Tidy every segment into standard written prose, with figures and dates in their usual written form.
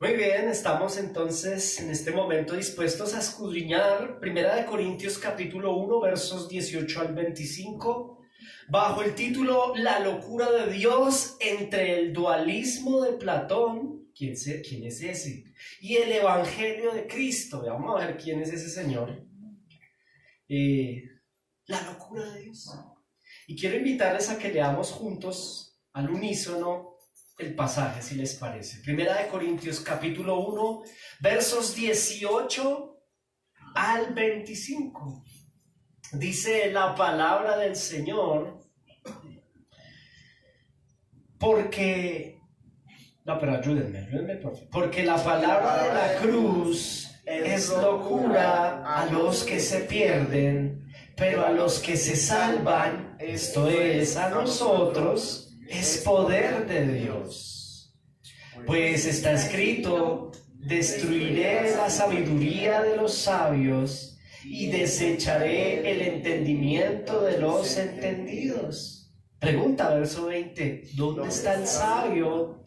Muy bien, estamos entonces en este momento dispuestos a escudriñar Primera de Corintios capítulo 1 versos 18 al 25 bajo el título La locura de Dios entre el dualismo de Platón, ¿quién es ese? Y el Evangelio de Cristo. Vamos a ver quién es ese señor. La locura de Dios. Y quiero invitarles a que leamos juntos al unísono el pasaje, si les parece. Primera de Corintios capítulo 1, versos 18 al 25. Dice la palabra del Señor, porque... No, pero ayúdenme, por favor. Porque la palabra de la cruz es locura a los que se pierden, pero a los que se salvan, esto es, a nosotros, es poder de Dios. Pues está escrito, destruiré la sabiduría de los sabios y desecharé el entendimiento de los entendidos. Pregunta, verso 20, ¿dónde está el sabio?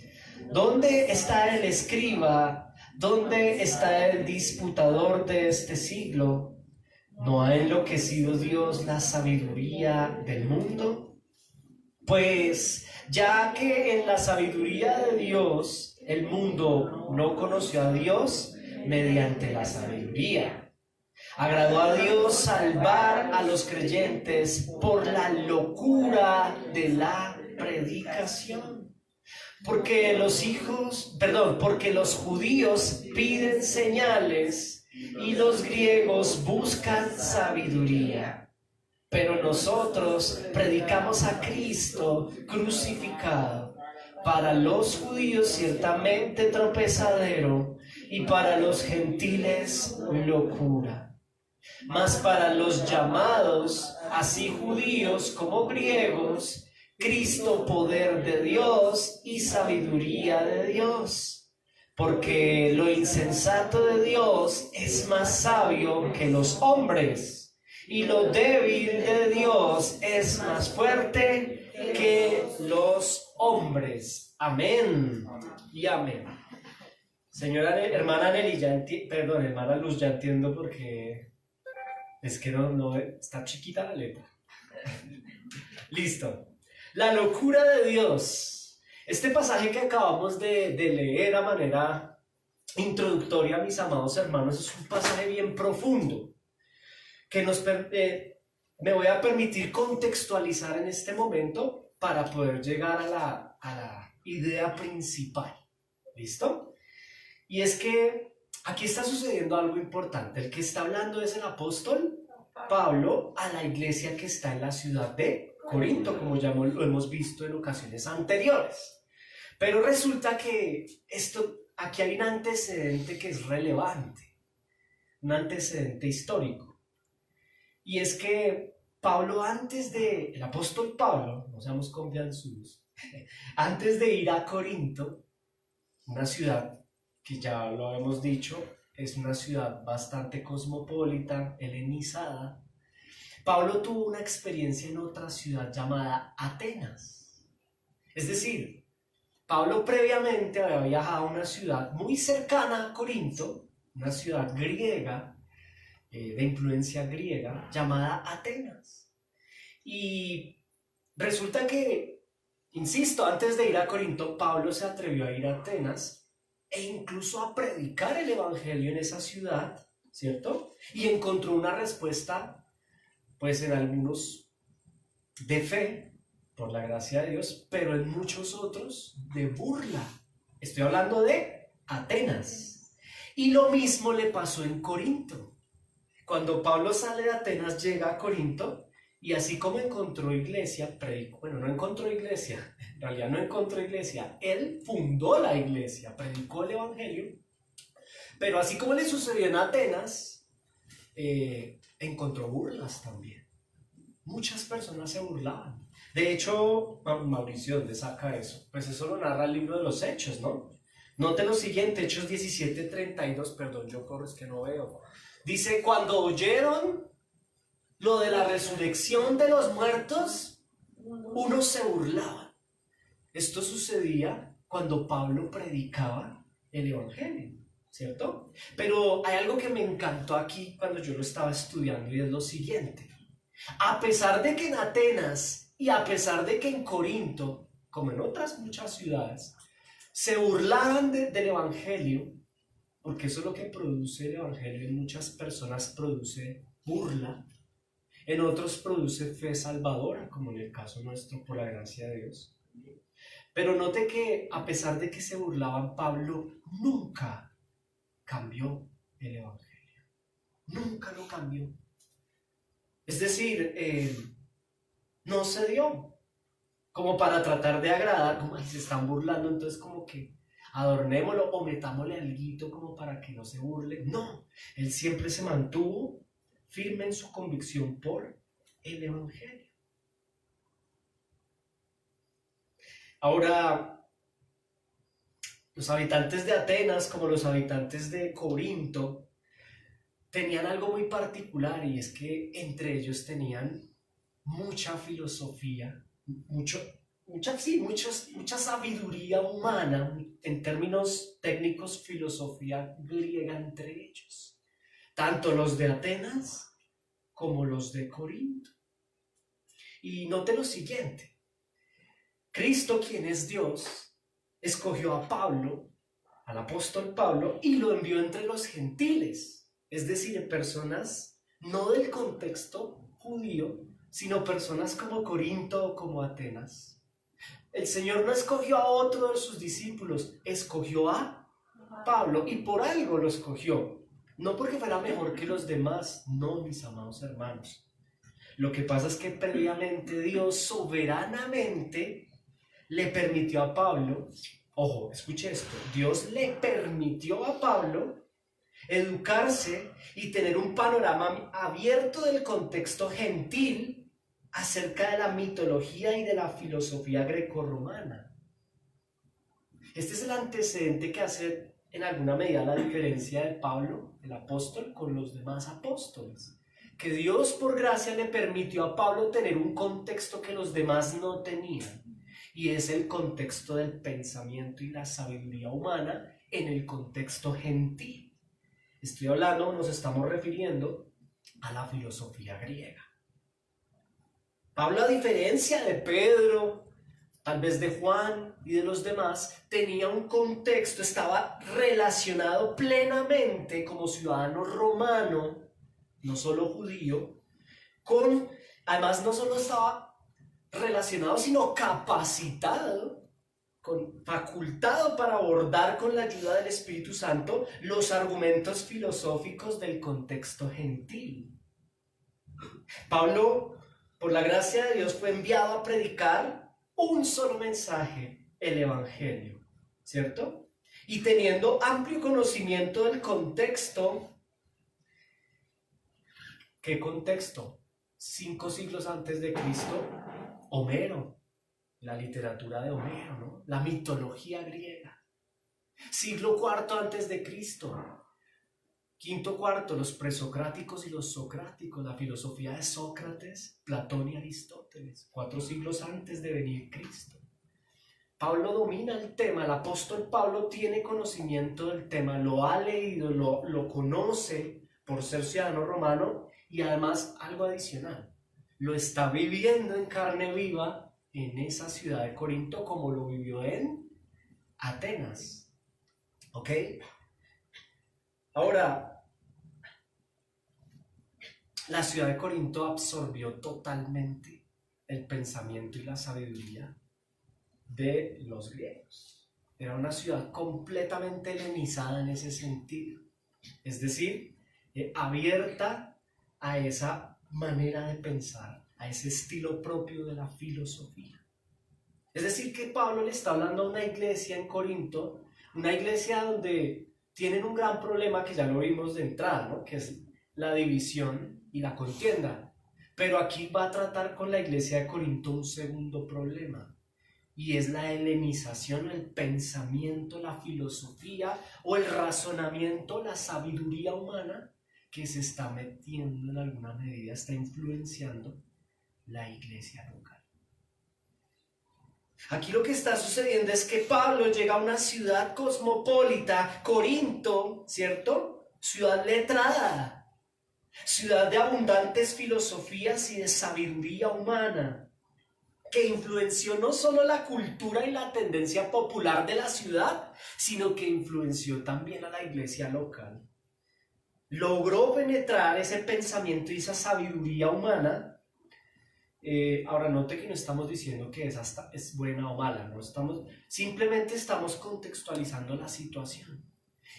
¿Dónde está el escriba? ¿Dónde está el disputador de este siglo? ¿No ha enloquecido Dios la sabiduría del mundo? Pues ya que en la sabiduría de Dios el mundo no conoció a Dios mediante la sabiduría, agradó a Dios salvar a los creyentes por la locura de la predicación. Porque los judíos piden señales y los griegos buscan sabiduría. Pero nosotros predicamos a Cristo crucificado, para los judíos ciertamente tropezadero y para los gentiles locura. Mas para los llamados, así judíos como griegos, Cristo poder de Dios y sabiduría de Dios. Porque lo insensato de Dios es más sabio que los hombres, y lo débil de Dios es más fuerte que los hombres. Amén y amén. Señora, hermana Nelly, hermana Luz, ya entiendo porque es que no, está chiquita la letra. Listo. La locura de Dios. Este pasaje que acabamos de leer a manera introductoria, mis amados hermanos, es un pasaje bien profundo que me voy a permitir contextualizar en este momento para poder llegar a la idea principal. ¿Listo? Y es que aquí está sucediendo algo importante. El que está hablando es el apóstol Pablo a la iglesia que está en la ciudad de Corinto, como ya lo hemos visto en ocasiones anteriores. Pero resulta que aquí hay un antecedente que es relevante, un antecedente histórico. Y es que el apóstol Pablo, no seamos confianzudos, antes de ir a Corinto, una ciudad que ya lo hemos dicho, es una ciudad bastante cosmopolita, helenizada, Pablo tuvo una experiencia en otra ciudad llamada Atenas. Es decir, Pablo previamente había viajado a una ciudad muy cercana a Corinto, una ciudad griega, de influencia griega, llamada Atenas. Y resulta que, insisto, antes de ir a Corinto, Pablo se atrevió a ir a Atenas e incluso a predicar el evangelio en esa ciudad, ¿cierto? Y encontró una respuesta, pues en algunos de fe, por la gracia de Dios, pero en muchos otros de burla. Estoy hablando de Atenas. Y lo mismo le pasó en Corinto. Cuando Pablo sale de Atenas, llega a Corinto, y así como encontró iglesia, no encontró iglesia, en realidad no encontró iglesia, él fundó la iglesia, predicó el evangelio, pero así como le sucedió en Atenas, encontró burlas también. Muchas personas se burlaban. De hecho, Mauricio, ¿dónde saca eso? Pues eso lo narra el libro de los Hechos, ¿no? Note lo siguiente, Hechos 17:32, perdón, yo corro, es que no veo. Dice, cuando oyeron lo de la resurrección de los muertos, unos se burlaban. Esto sucedía cuando Pablo predicaba el Evangelio, ¿cierto? Pero hay algo que me encantó aquí cuando yo lo estaba estudiando y es lo siguiente. A pesar de que en Atenas y a pesar de que en Corinto, como en otras muchas ciudades, se burlaban del Evangelio, porque eso es lo que produce el Evangelio, en muchas personas produce burla, en otros produce fe salvadora, como en el caso nuestro, por la gracia de Dios. Pero note que a pesar de que se burlaban, Pablo nunca cambió el Evangelio. Nunca lo cambió. Es decir, no se dio como para tratar de agradar, como se están burlando, entonces como que adornémoslo o metámosle alguito como para que no se burle. No, él siempre se mantuvo firme en su convicción por el Evangelio. Ahora, los habitantes de Atenas, como los habitantes de Corinto, tenían algo muy particular y es que entre ellos tenían mucha filosofía, mucha sabiduría humana, en términos técnicos, filosofía griega entre ellos, tanto los de Atenas como los de Corinto. Y note lo siguiente, Cristo, quien es Dios, escogió a Pablo, al apóstol Pablo, y lo envió entre los gentiles, es decir, personas no del contexto judío, sino personas como Corinto o como Atenas. El Señor no escogió a otro de sus discípulos, escogió a Pablo, y por algo lo escogió. No porque fuera mejor que los demás, no, mis amados hermanos. Lo que pasa es que previamente Dios soberanamente le permitió a Pablo, ojo, escuche esto, Dios le permitió a Pablo educarse y tener un panorama abierto del contexto gentil acerca de la mitología y de la filosofía grecorromana. Este es el antecedente que hace en alguna medida la diferencia de Pablo, el apóstol, con los demás apóstoles. Que Dios por gracia le permitió a Pablo tener un contexto que los demás no tenían. Y es el contexto del pensamiento y la sabiduría humana en el contexto gentil. Estoy hablando, nos estamos refiriendo a la filosofía griega. Pablo, a diferencia de Pedro, tal vez de Juan y de los demás, tenía un contexto, estaba relacionado plenamente como ciudadano romano, no solo judío, además no solo estaba relacionado, sino capacitado, facultado para abordar con la ayuda del Espíritu Santo los argumentos filosóficos del contexto gentil. Pablo, por la gracia de Dios, fue enviado a predicar un solo mensaje, el Evangelio, ¿cierto? Y teniendo amplio conocimiento del contexto. ¿Qué contexto? 5 siglos antes de Cristo, Homero, la literatura de Homero, ¿no? La mitología griega. Siglo IV antes de Cristo, quinto, cuarto, los presocráticos y los socráticos, la filosofía de Sócrates, Platón y Aristóteles, 4 siglos antes de venir Cristo. Pablo domina el tema, el apóstol Pablo tiene conocimiento del tema, lo ha leído, lo conoce por ser ciudadano romano y además algo adicional, lo está viviendo en carne viva en esa ciudad de Corinto como lo vivió en Atenas. ¿Ok? Ahora, la ciudad de Corinto absorbió totalmente el pensamiento y la sabiduría de los griegos. Era una ciudad completamente helenizada en ese sentido. Es decir, abierta a esa manera de pensar, a ese estilo propio de la filosofía. Es decir, que Pablo le está hablando a una iglesia en Corinto, una iglesia donde tienen un gran problema que ya lo vimos de entrada, ¿no? Que es la división y la contienda. Pero aquí va a tratar con la iglesia de Corinto un segundo problema, y es la helenización, el pensamiento, la filosofía o el razonamiento, la sabiduría humana que se está metiendo en alguna medida, está influenciando la iglesia local. Aquí lo que está sucediendo es que Pablo llega a una ciudad cosmopolita, Corinto, ¿cierto? Ciudad letrada, ciudad de abundantes filosofías y de sabiduría humana, que influenció no solo la cultura y la tendencia popular de la ciudad, sino que influenció también a la iglesia local. Logró penetrar ese pensamiento y esa sabiduría humana. Ahora note que no estamos diciendo que es buena o mala, simplemente estamos contextualizando la situación.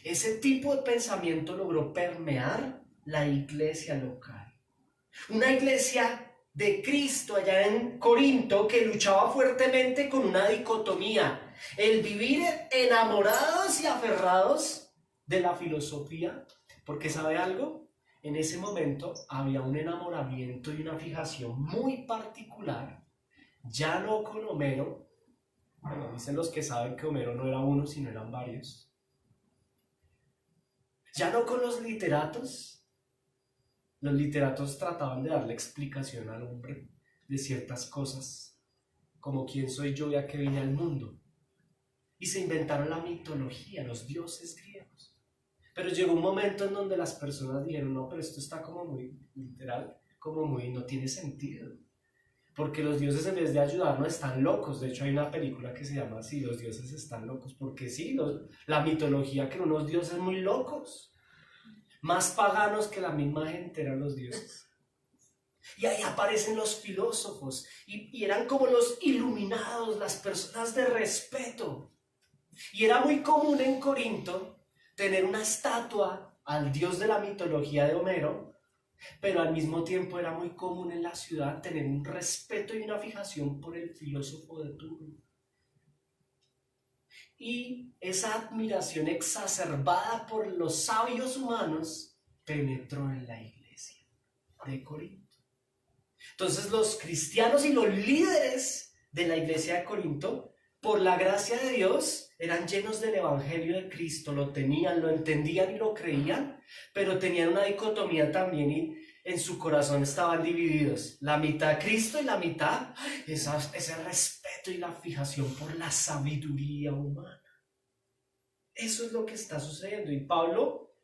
Ese tipo de pensamiento logró permear la iglesia local. Una iglesia de Cristo allá en Corinto que luchaba fuertemente con una dicotomía: el vivir enamorados y aferrados de la filosofía, porque ¿sabe algo? En ese momento había un enamoramiento y una fijación muy particular, ya no con Homero. Bueno, dicen los que saben que Homero no era uno, sino eran varios. Ya no con los literatos. Los literatos trataban de darle explicación al hombre de ciertas cosas, como quién soy yo y a qué vine al mundo. Y se inventaron la mitología, los dioses griegos. Pero llegó un momento en donde las personas dijeron: no, pero esto está como muy literal, como muy, no tiene sentido. Porque los dioses, en vez de ayudarnos, están locos. De hecho hay una película que se llama así, Los dioses están locos. Porque sí, la mitología creó unos dioses muy locos, más paganos que la misma gente eran los dioses. Y ahí aparecen los filósofos, y eran como los iluminados, las personas de respeto. Y era muy común en Corinto tener una estatua al dios de la mitología de Homero, pero al mismo tiempo era muy común en la ciudad tener un respeto y una fijación por el filósofo de turno. Y esa admiración exacerbada por los sabios humanos penetró en la iglesia de Corinto. Entonces los cristianos y los líderes de la iglesia de Corinto, por la gracia de Dios, eran llenos del evangelio de Cristo, lo tenían, lo entendían y lo creían, pero tenían una dicotomía también y en su corazón estaban divididos. La mitad Cristo y la mitad ese respeto y la fijación por la sabiduría humana. Eso es lo que está sucediendo, y Pablo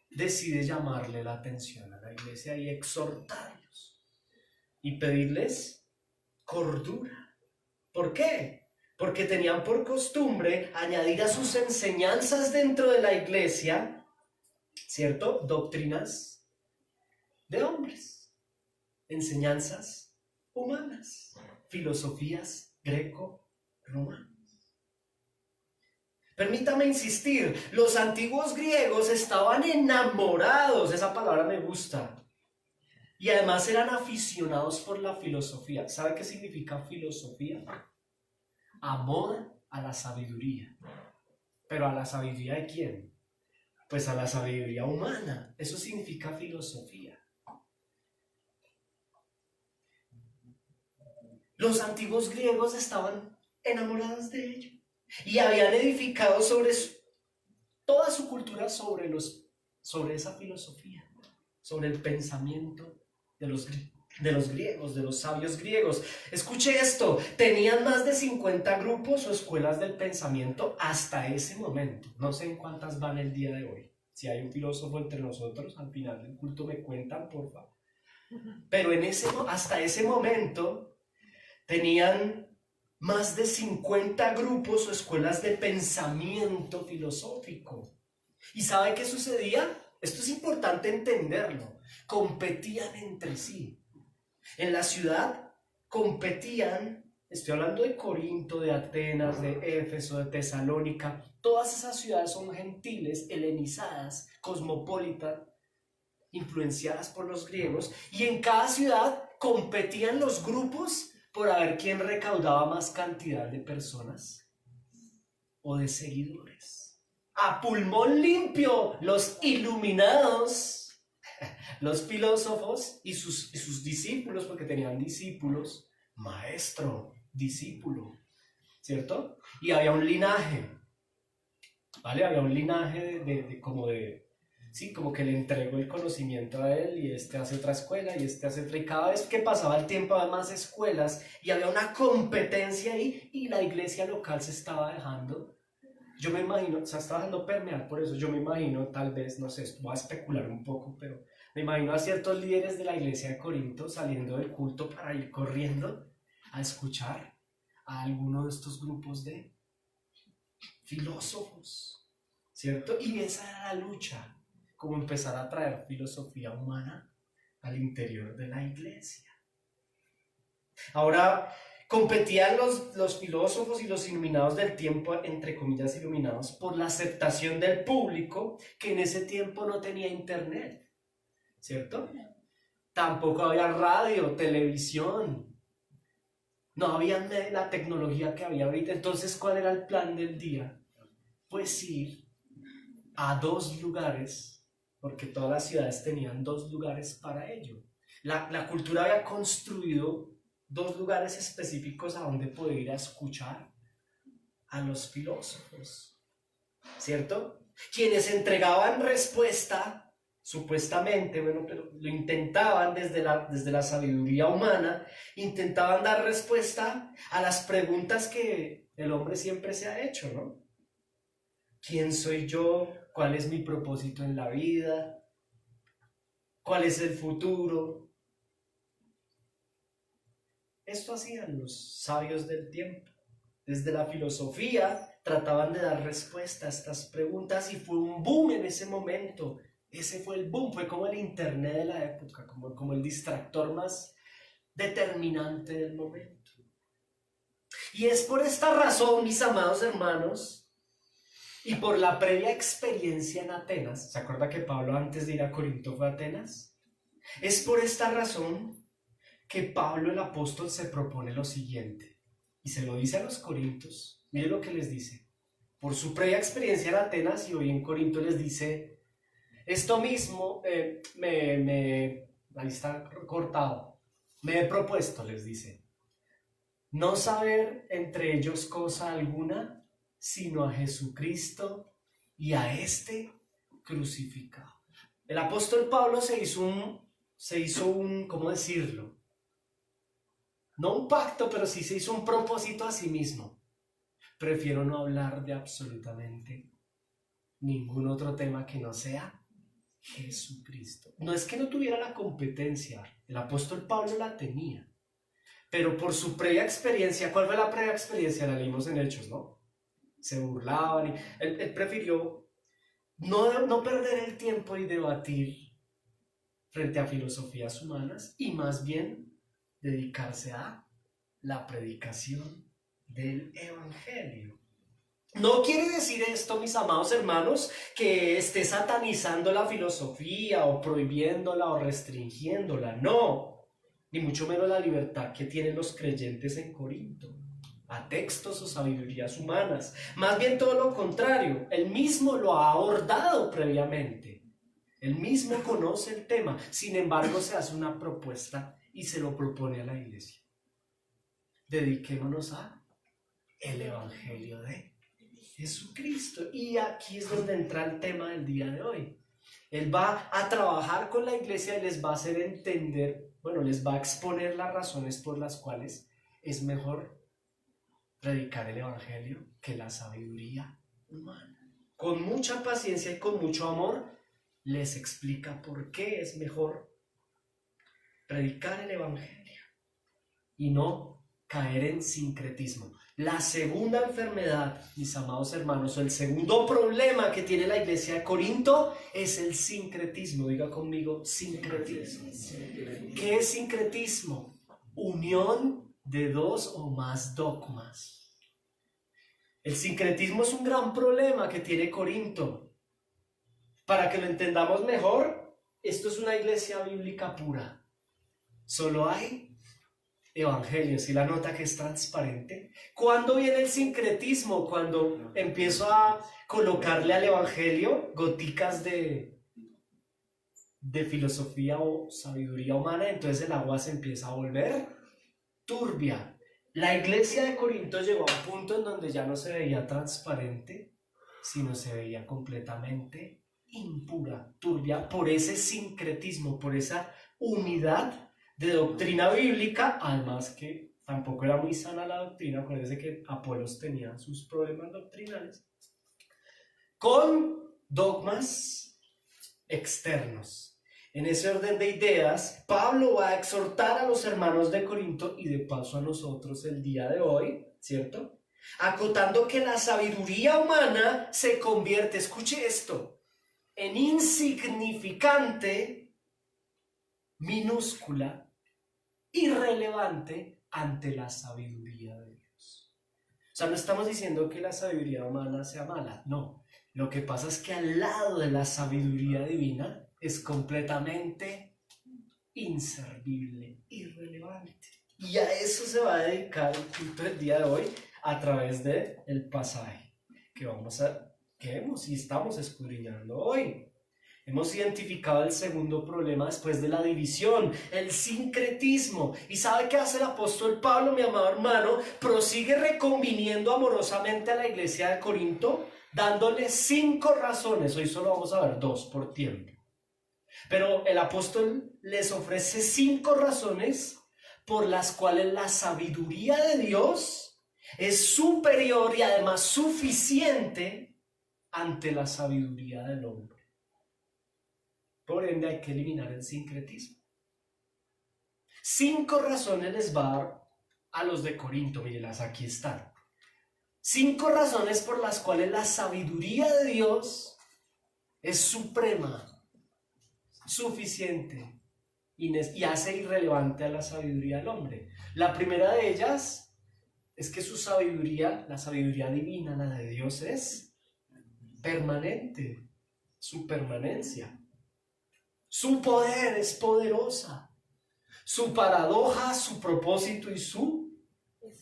decide llamarle la atención a la iglesia y exhortarlos y pedirles cordura. ¿Por qué? Porque tenían por costumbre añadir a sus enseñanzas dentro de la iglesia, ¿cierto?, doctrinas de hombres, enseñanzas humanas, filosofías greco-romanas. Permítame insistir, los antiguos griegos estaban enamorados, esa palabra me gusta, y además eran aficionados por la filosofía. ¿Sabe qué significa filosofía? Amor a la sabiduría. ¿Pero a la sabiduría de quién? Pues a la sabiduría humana. Eso significa filosofía. Los antiguos griegos estaban enamorados de ello y habían edificado sobre toda su cultura sobre esa filosofía, sobre el pensamiento de los griegos, de los sabios griegos. Escuche esto: tenían más de 50 grupos o escuelas del pensamiento hasta ese momento. No sé en cuántas van el día de hoy. Si hay un filósofo entre nosotros, al final del culto me cuentan, por favor. Pero hasta ese momento tenían más de 50 grupos o escuelas de pensamiento filosófico. ¿Y sabe qué sucedía? Esto es importante entenderlo. Competían entre sí. En la ciudad competían, estoy hablando de Corinto, de Atenas, de Éfeso, de Tesalónica. Todas esas ciudades son gentiles, helenizadas, cosmopolitas, influenciadas por los griegos, y en cada ciudad competían los grupos por a ver quién recaudaba más cantidad de personas o de seguidores. A pulmón limpio, los iluminados, los filósofos y sus discípulos, porque tenían discípulos, maestro, discípulo, ¿cierto? Y había un linaje, ¿vale? Había un linaje Sí, como que le entrego el conocimiento a él y este hace otra escuela y este hace otra. Y cada vez que pasaba el tiempo había más escuelas y había una competencia ahí y la iglesia local se estaba dejando. Yo me imagino, o sea, estaba dejando permear por eso. Yo me imagino, tal vez, no sé, voy a especular un poco, pero me imagino a ciertos líderes de la iglesia de Corinto saliendo del culto para ir corriendo a escuchar a alguno de estos grupos de filósofos, ¿cierto? Y esa era la lucha, como empezar a traer filosofía humana al interior de la iglesia. Ahora, competían los filósofos y los iluminados del tiempo, entre comillas iluminados, por la aceptación del público que en ese tiempo no tenía internet, ¿cierto? Tampoco había radio, televisión, no había la tecnología que había ahorita. Entonces, ¿cuál era el plan del día? Pues ir a 2 lugares, porque todas las ciudades tenían 2 lugares para ello. La cultura había construido 2 lugares específicos a donde poder ir a escuchar a los filósofos, ¿cierto? Quienes entregaban respuesta, supuestamente, bueno, pero lo intentaban desde la sabiduría humana, intentaban dar respuesta a las preguntas que el hombre siempre se ha hecho, ¿no? ¿Quién soy yo? ¿Cuál es mi propósito en la vida? ¿Cuál es el futuro? Esto hacían los sabios del tiempo. Desde la filosofía trataban de dar respuesta a estas preguntas y fue un boom en ese momento. Ese fue el boom, fue como el internet de la época, como el distractor más determinante del momento. Y es por esta razón, mis amados hermanos, y por la previa experiencia en Atenas, ¿se acuerda que Pablo antes de ir a Corinto fue a Atenas? Es por esta razón que Pablo el apóstol se propone lo siguiente, y se lo dice a los corintios. Mire lo que les dice. Por su previa experiencia en Atenas y hoy en Corinto les dice esto mismo, ahí está cortado, me he propuesto, les dice, no saber entre ellos cosa alguna, sino a Jesucristo y a este crucificado. El apóstol Pablo se hizo un, ¿cómo decirlo? No un pacto, pero sí se hizo un propósito a sí mismo. Prefiero no hablar de absolutamente ningún otro tema que no sea Jesucristo. No es que no tuviera la competencia, el apóstol Pablo la tenía, pero por su previa experiencia. ¿Cuál fue la previa experiencia? La leímos en Hechos, ¿no? Se burlaban y él prefirió no perder el tiempo y debatir frente a filosofías humanas y más bien dedicarse a la predicación del Evangelio. No quiere decir esto, mis amados hermanos, que esté satanizando la filosofía o prohibiéndola o restringiéndola, no, ni mucho menos la libertad que tienen los creyentes en Corinto a textos o sabidurías humanas. Más bien todo lo contrario, él mismo lo ha abordado previamente, él mismo conoce el tema, sin embargo se hace una propuesta y se lo propone a la iglesia. Dediquémonos a el Evangelio de Jesucristo. Y aquí es donde entra el tema del día de hoy. Él va a trabajar con la iglesia y les va a hacer entender, bueno, les va a exponer las razones por las cuales es mejor predicar el Evangelio que la sabiduría humana. Con mucha paciencia y con mucho amor les explica por qué es mejor predicar el Evangelio y no caer en sincretismo. La segunda enfermedad, mis amados hermanos, o el segundo problema que tiene la iglesia de Corinto es el sincretismo. Diga conmigo, sincretismo. ¿Qué es sincretismo? Unión de 2 o más dogmas. El sincretismo es un gran problema que tiene Corinto. Para que lo entendamos mejor, esto es una iglesia bíblica pura. Solo hay evangelios y la nota que es transparente. ¿Cuándo viene el sincretismo? Cuando empiezo a colocarle al evangelio goticas de filosofía o sabiduría humana, entonces el agua se empieza a volver turbia. La iglesia de Corinto llegó a un punto en donde ya no se veía transparente, sino se veía completamente impura, turbia, por ese sincretismo, por esa unidad de doctrina bíblica, además que tampoco era muy sana la doctrina. Acuérdense que Apolos tenía sus problemas doctrinales, con dogmas externos. En ese orden de ideas, Pablo va a exhortar a los hermanos de Corinto y de paso a nosotros el día de hoy, ¿cierto? Acotando que la sabiduría humana se convierte, escuche esto, en insignificante, minúscula, irrelevante ante la sabiduría de Dios. O sea, no estamos diciendo que la sabiduría humana sea mala, no. Lo que pasa es que al lado de la sabiduría divina es completamente inservible, irrelevante. Y a eso se va a dedicar el culto del día de hoy a través del pasaje que hemos y estamos escudriñando hoy. Hemos identificado el segundo problema después de la división, el sincretismo. ¿Y sabe qué hace el apóstol Pablo, mi amado hermano? Prosigue reconviniendo amorosamente a la iglesia de Corinto, dándole 5 razones. Hoy solo vamos a ver 2 por tiempo. Pero el apóstol les ofrece 5 razones por las cuales la sabiduría de Dios es superior y además suficiente ante la sabiduría del hombre. Por ende hay que eliminar el sincretismo. 5 razones les va a dar a los de Corinto, mírenlas, aquí están. 5 razones por las cuales la sabiduría de Dios es suprema, suficiente y hace irrelevante a la sabiduría del hombre. La primera de ellas es que su sabiduría, la sabiduría divina, la de Dios, es permanente, su permanencia. Su poder es poderosa. Su paradoja, su propósito y su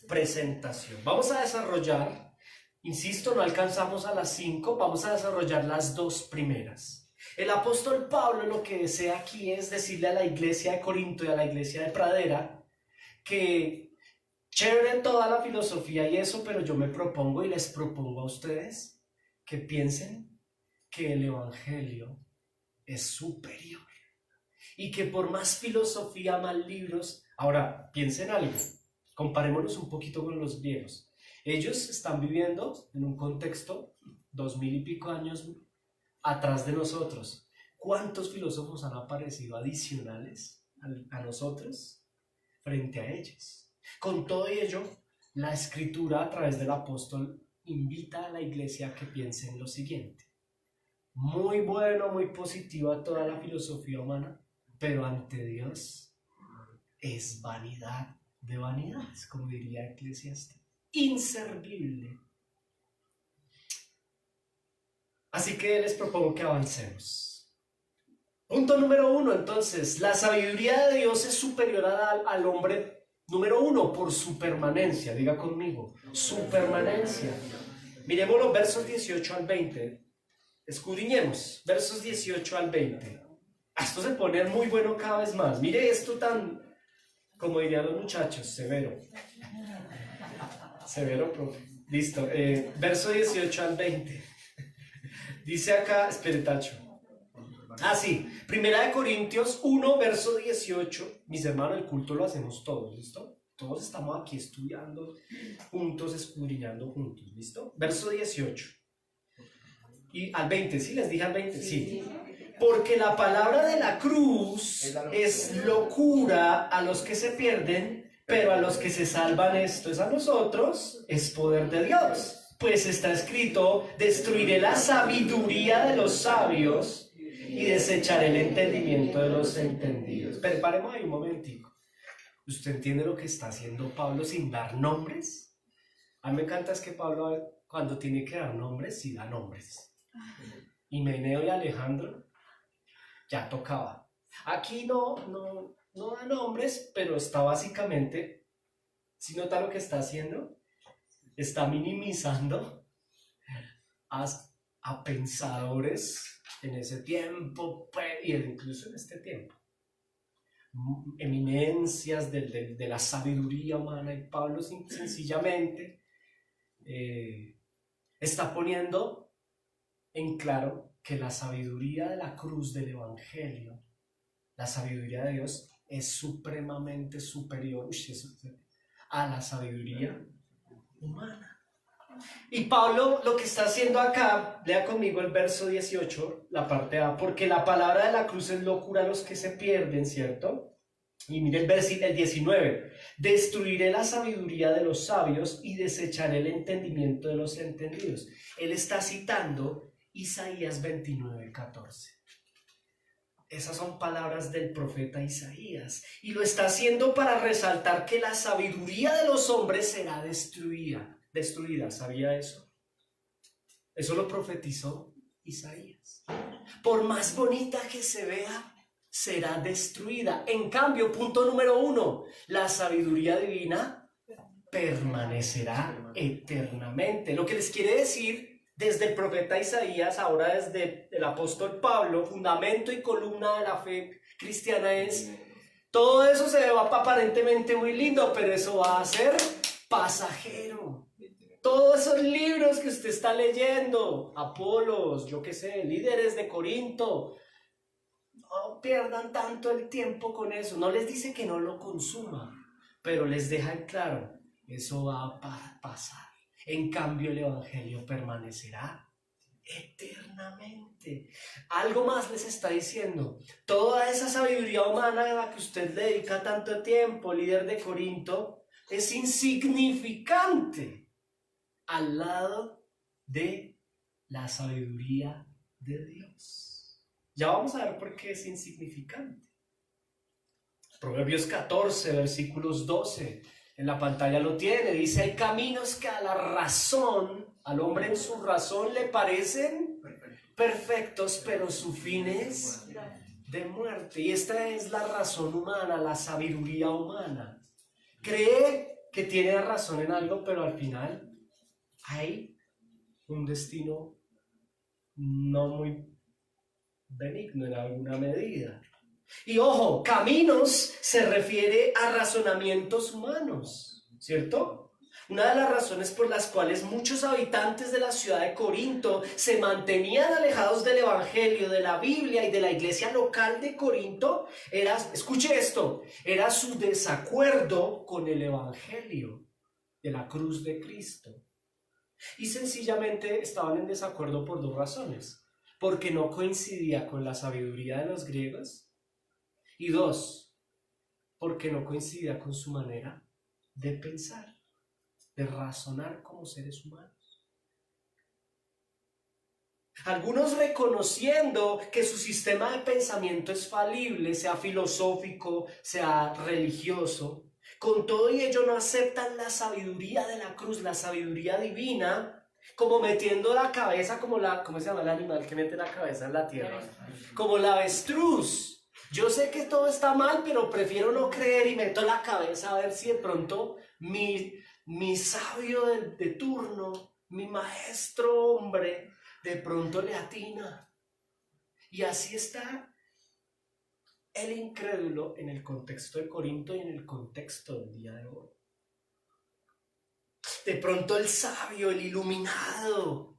presentación. Vamos a desarrollar, insisto, no alcanzamos a las 5, vamos a desarrollar las 2 primeras. El apóstol Pablo lo que desea aquí es decirle a la iglesia de Corinto y a la iglesia de Pradera que chévere toda la filosofía y eso, pero yo me propongo y les propongo a ustedes que piensen que el evangelio es superior y que por más filosofía, más libros, ahora piensen algo, comparémonos un poquito con los griegos. Ellos están viviendo en un contexto 2000 y pico años atrás de nosotros. ¿Cuántos filósofos han aparecido adicionales a nosotros frente a ellos? Con todo ello, la escritura a través del apóstol invita a la iglesia a que piense en lo siguiente. Muy bueno, muy positiva toda la filosofía humana, pero ante Dios es vanidad de vanidades, como diría Eclesiastés, inservible. Así que les propongo que avancemos. Punto número 1, entonces, la sabiduría de Dios es superior al hombre. Número 1, por su permanencia, diga conmigo, su permanencia. Miremos los versos 18 al 20. Escudriñemos, versos 18 al 20. Esto se pone muy bueno cada vez más. Mire esto tan, como dirían los muchachos, severo. Severo, profe. Listo, verso 18 al 20. Dice acá, espere, Tacho. Sí, Primera de Corintios 1, verso 18. Mis hermanos, el culto lo hacemos todos, ¿listo? Todos estamos aquí estudiando juntos, escudriñando juntos, ¿listo? Verso 18. Y al 20, ¿sí? ¿Les dije al 20? Sí. Porque la palabra de la cruz es locura a los que se pierden, pero a los que se salvan, esto es a nosotros, es poder de Dios. Pues está escrito, destruiré la sabiduría de los sabios y desecharé el entendimiento de los entendidos. Pero paremos ahí un momentico. ¿Usted entiende lo que está haciendo Pablo sin dar nombres? A mí me encanta es que Pablo, cuando tiene que dar nombres, sí da nombres. Himeneo y Alejandro ya tocaba. Aquí no da nombres, pero está básicamente, ¿sí nota lo que está haciendo? Está minimizando a pensadores en ese tiempo y incluso en este tiempo. Eminencias de la sabiduría humana, y Pablo sencillamente está poniendo en claro que la sabiduría de la cruz del Evangelio, la sabiduría de Dios, es supremamente superior a la sabiduría humana. Y Pablo lo que está haciendo acá, lea conmigo el verso 18, la parte A, porque la palabra de la cruz es locura a los que se pierden, ¿cierto? Y mire el 19, destruiré la sabiduría de los sabios y desecharé el entendimiento de los entendidos. Él está citando Isaías 29:14. Esas son palabras del profeta Isaías, y lo está haciendo para resaltar que la sabiduría de los hombres será destruida. ¿Sabía eso? Eso lo profetizó Isaías. Por más bonita que se vea, será destruida. En cambio, punto número 1, la sabiduría divina permanecerá eternamente. Lo que les quiere decir desde el profeta Isaías, ahora desde el apóstol Pablo, fundamento y columna de la fe cristiana, es: todo eso se ve aparentemente muy lindo, pero eso va a ser pasajero. Todos esos libros que usted está leyendo, Apolos, yo qué sé, líderes de Corinto, no pierdan tanto el tiempo con eso. No les dice que no lo consuman, pero les deja en claro, eso va a pasar. En cambio, el Evangelio permanecerá eternamente. Algo más les está diciendo: toda esa sabiduría humana a la que usted le dedica tanto tiempo, líder de Corinto, es insignificante al lado de la sabiduría de Dios. Ya vamos a ver por qué es insignificante. Proverbios 14, versículos 12. En la pantalla lo tiene. Dice: hay caminos que a la razón, al hombre en su razón le parecen perfectos, pero su fin es de muerte. Y esta es la razón humana, la sabiduría humana. Cree que tiene razón en algo, pero al final hay un destino no muy benigno en alguna medida. Y ojo, caminos se refiere a razonamientos humanos, ¿cierto? Una de las razones por las cuales muchos habitantes de la ciudad de Corinto se mantenían alejados del Evangelio, de la Biblia y de la iglesia local de Corinto era, escuche esto, era su desacuerdo con el Evangelio de la cruz de Cristo. Y sencillamente estaban en desacuerdo por dos razones: porque no coincidía con la sabiduría de los griegos, y dos, porque no coincidía con su manera de pensar, de razonar como seres humanos. Algunos reconociendo que su sistema de pensamiento es falible, sea filosófico, sea religioso, con todo y ello no aceptan la sabiduría de la cruz, la sabiduría divina, como metiendo la cabeza, ¿cómo se llama el animal que mete la cabeza en la tierra? Como la avestruz. Yo sé que todo está mal, pero prefiero no creer y meto la cabeza a ver si de pronto mi sabio de turno, mi maestro hombre, de pronto le atina. Y así está el incrédulo en el contexto de Corinto y en el contexto del día de hoy. De pronto el sabio, el iluminado,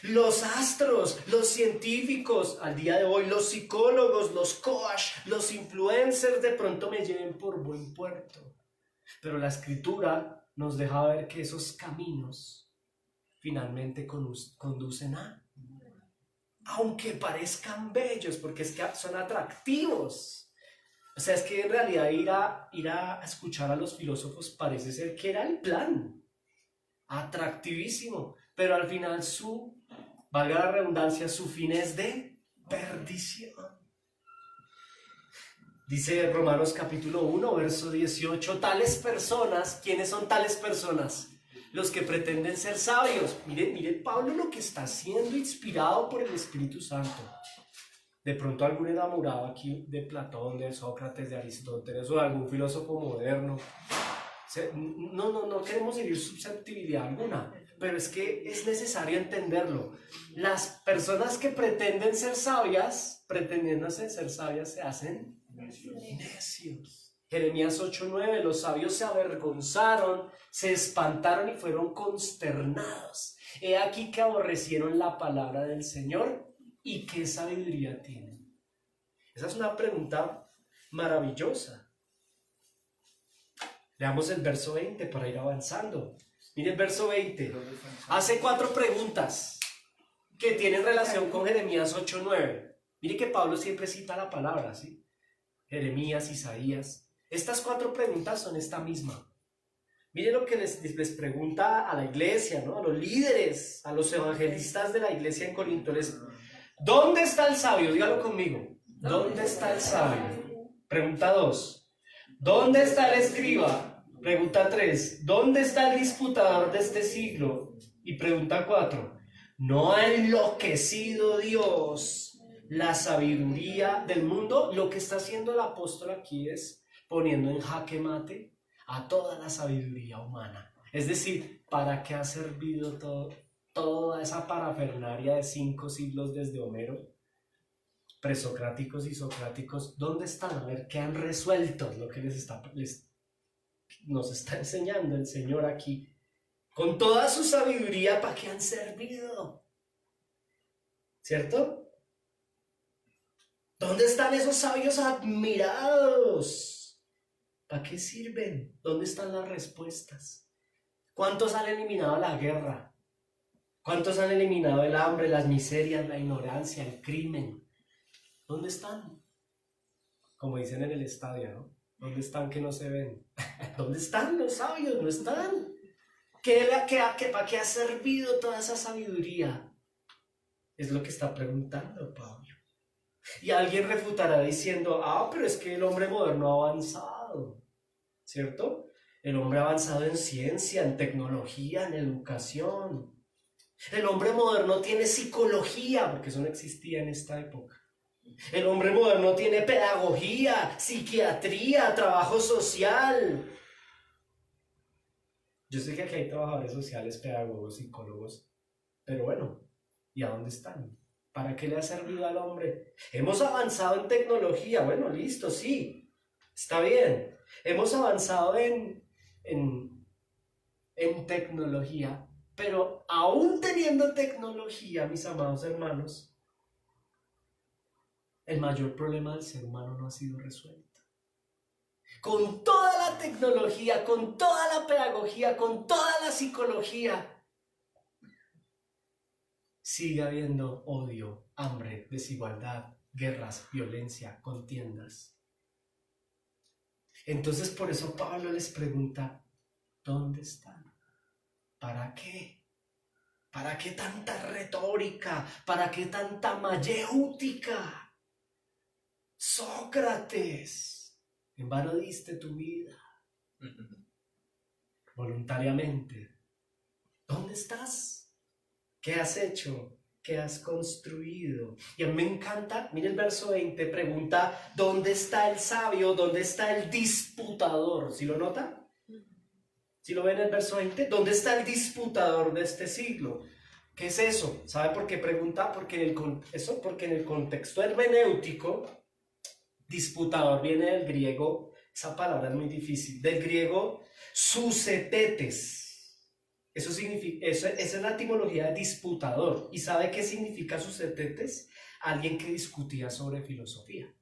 los astros, los científicos al día de hoy, los psicólogos, los coach, los influencers de pronto me lleven por buen puerto. Pero la escritura nos deja ver que esos caminos finalmente conducen a, aunque parezcan bellos, porque es que son atractivos. O sea, es que en realidad ir a escuchar a los filósofos parece ser que era el plan. Atractivísimo. Pero al final valga la redundancia, su fin es de perdición. Dice Romanos capítulo 1, verso 18, tales personas, ¿quiénes son tales personas? Los que pretenden ser sabios. Mire Pablo lo que está haciendo, inspirado por el Espíritu Santo. De pronto algún enamorado aquí de Platón, de Sócrates, de Aristóteles o de algún filósofo moderno. No queremos herir susceptibilidad alguna, pero es que es necesario entenderlo. Las personas que pretenden ser sabias, pretendiéndose ser sabias, se hacen necios. Jeremías 8:9, los sabios se avergonzaron, se espantaron y fueron consternados. He aquí que aborrecieron la palabra del Señor y qué sabiduría tienen. Esa es una pregunta maravillosa. Leamos el verso 20 para ir avanzando. Mire el verso 20. Hace 4 preguntas que tienen relación con Jeremías 8:9. Mire que Pablo siempre cita la palabra, ¿sí? Jeremías, Isaías. Estas 4 preguntas son esta misma. Mire lo que les pregunta a la iglesia, ¿no? A los líderes, a los evangelistas de la iglesia en Corinto. ¿Dónde está el sabio? Dígalo conmigo. ¿Dónde está el sabio? Pregunta 2. ¿Dónde está el escriba? Pregunta 3. ¿Dónde está el disputador de este siglo? Y pregunta 4. ¿No ha enloquecido Dios la sabiduría del mundo? Lo que está haciendo el apóstol aquí es poniendo en jaque mate a toda la sabiduría humana. Es decir, ¿para qué ha servido toda esa parafernalia de 5 siglos desde Homero? Presocráticos y socráticos, ¿dónde están? A ver, ¿qué han resuelto? Lo que nos está enseñando el Señor aquí. Con toda su sabiduría, ¿para qué han servido? ¿Cierto? ¿Dónde están esos sabios admirados? ¿Para qué sirven? ¿Dónde están las respuestas? ¿Cuántos han eliminado la guerra? ¿Cuántos han eliminado el hambre, las miserias, la ignorancia, el crimen? ¿Dónde están? Como dicen en el estadio, ¿no? ¿Dónde están que no se ven? ¿Dónde están los sabios? No están. ¿Para qué ha servido toda esa sabiduría? Es lo que está preguntando Pablo. Y alguien refutará diciendo, pero es que el hombre moderno ha avanzado, ¿cierto? El hombre ha avanzado en ciencia, en tecnología, en educación. El hombre moderno tiene psicología, porque eso no existía en esta época. El hombre moderno tiene pedagogía, psiquiatría, trabajo social. Yo sé que aquí hay trabajadores sociales, pedagogos, psicólogos, pero bueno, ¿y a dónde están? ¿Para qué le ha servido al hombre? Hemos avanzado en tecnología, bueno, listo, sí, está bien. Hemos avanzado en tecnología, pero aún teniendo tecnología, mis amados hermanos, el mayor problema del ser humano no ha sido resuelto. Con toda la tecnología, con toda la pedagogía, con toda la psicología, sigue habiendo odio, hambre, desigualdad, guerras, violencia, contiendas. Entonces por eso Pablo les pregunta, ¿dónde están? ¿Para qué? ¿Para qué tanta retórica? ¿Para qué tanta mayéutica? Sócrates, en vano diste tu vida voluntariamente. ¿Dónde estás? ¿Qué has hecho? ¿Qué has construido? Y a mí me encanta, mire el verso 20, pregunta, ¿dónde está el sabio? ¿Dónde está el disputador? ¿Sí lo nota? ¿Sí lo ven en el verso 20? ¿Dónde está el disputador de este siglo? ¿Qué es eso? ¿Sabe por qué pregunta? Porque en el contexto hermenéutico, disputador viene del griego, esa palabra es muy difícil, del griego susetetes. Eso significa, esa es la etimología de disputador. ¿Y sabe qué significa susetetes? Alguien que discutía sobre filosofía.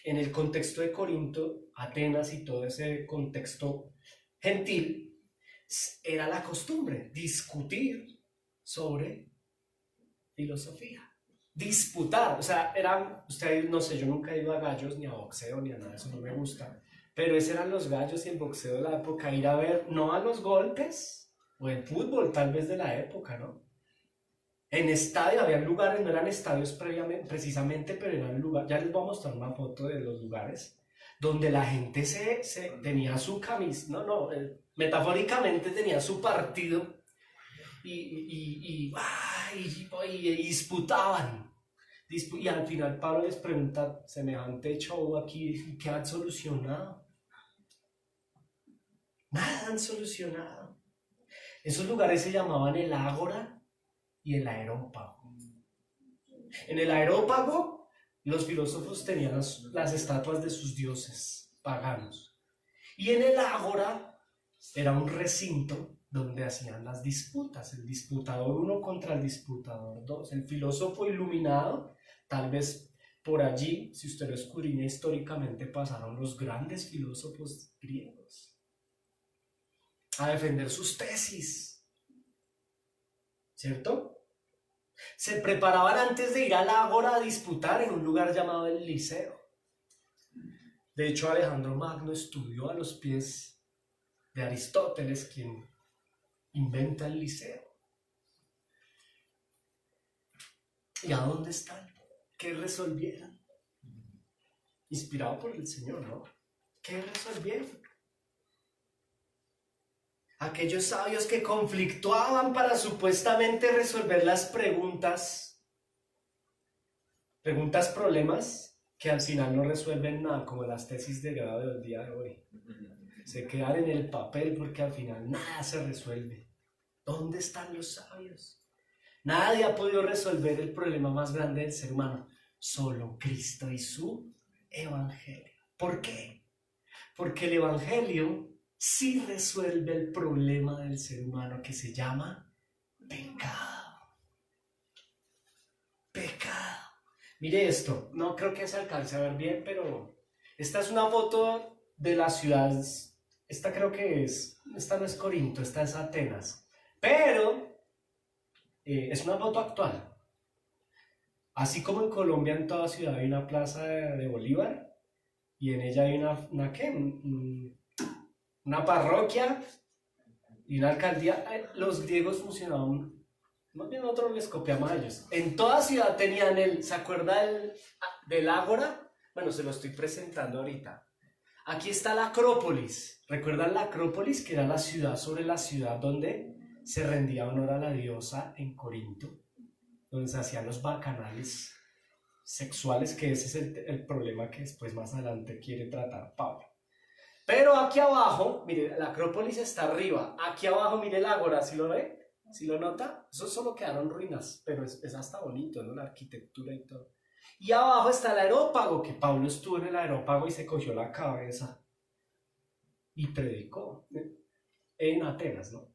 En el contexto de Corinto, Atenas y todo ese contexto gentil, era la costumbre discutir sobre filosofía. Disputar, o sea, ustedes, no sé, yo nunca he ido a gallos, ni a boxeo, ni a nada, eso no me gusta, pero esos eran los gallos y el boxeo de la época, ir a ver, no a los golpes, o el fútbol tal vez de la época, ¿no? En estadio, había lugares, no eran estadios precisamente, pero eran lugares, ya les voy a mostrar una foto de los lugares, donde la gente se tenía su camisa, metafóricamente tenía su partido, y disputaban. Y al final Pablo les pregunta, semejante show aquí, ¿qué han solucionado? Nada han solucionado. Esos lugares se llamaban el ágora y el aerópago. En el aerópago, los filósofos tenían las estatuas de sus dioses paganos. Y en el ágora era un recinto donde hacían las disputas, el disputador 1 contra el disputador 2, el filósofo iluminado, tal vez por allí, si usted lo escudriña históricamente, pasaron los grandes filósofos griegos a defender sus tesis, ¿cierto? Se preparaban antes de ir al ágora a disputar en un lugar llamado el Liceo. De hecho, Alejandro Magno estudió a los pies de Aristóteles, quien inventa el Liceo. ¿Y a dónde están? ¿Qué resolvieron? Inspirado por el Señor, ¿no? ¿Qué resolvieron? Aquellos sabios que conflictuaban para supuestamente resolver las problemas que al final no resuelven nada, como las tesis de grado del día de hoy. Se quedan en el papel porque al final nada se resuelve. ¿Dónde están los sabios? Nadie ha podido resolver el problema más grande del ser humano, solo Cristo y su Evangelio. ¿Por qué? Porque el Evangelio sí resuelve el problema del ser humano que se llama pecado. Pecado. Mire esto, no creo que se alcance a ver bien, pero esta es una foto de la ciudad. Esta no es Corinto, esta es Atenas. Pero es una foto actual. Así como en Colombia, en toda ciudad hay una plaza de Bolívar y en ella hay una parroquia y una alcaldía. Los griegos funcionaban, más bien nosotros les copiamos a ellos. En toda ciudad tenían ¿se acuerda del ágora? Bueno, se lo estoy presentando ahorita. Aquí está la Acrópolis. ¿Recuerdan la Acrópolis? Que era la ciudad sobre la ciudad donde se rendía honor a la diosa en Corinto, donde se hacían los bacanales sexuales, que ese es el problema que después más adelante quiere tratar Pablo. Pero aquí abajo, mire, la Acrópolis está arriba, aquí abajo mire el ágora, ¿sí lo ve? ¿Sí lo nota? Eso solo quedaron ruinas, pero es hasta bonito, ¿no? La arquitectura y todo. Y abajo está el Areópago, que Pablo estuvo en el Areópago y se cogió la cabeza y predicó en Atenas, ¿no?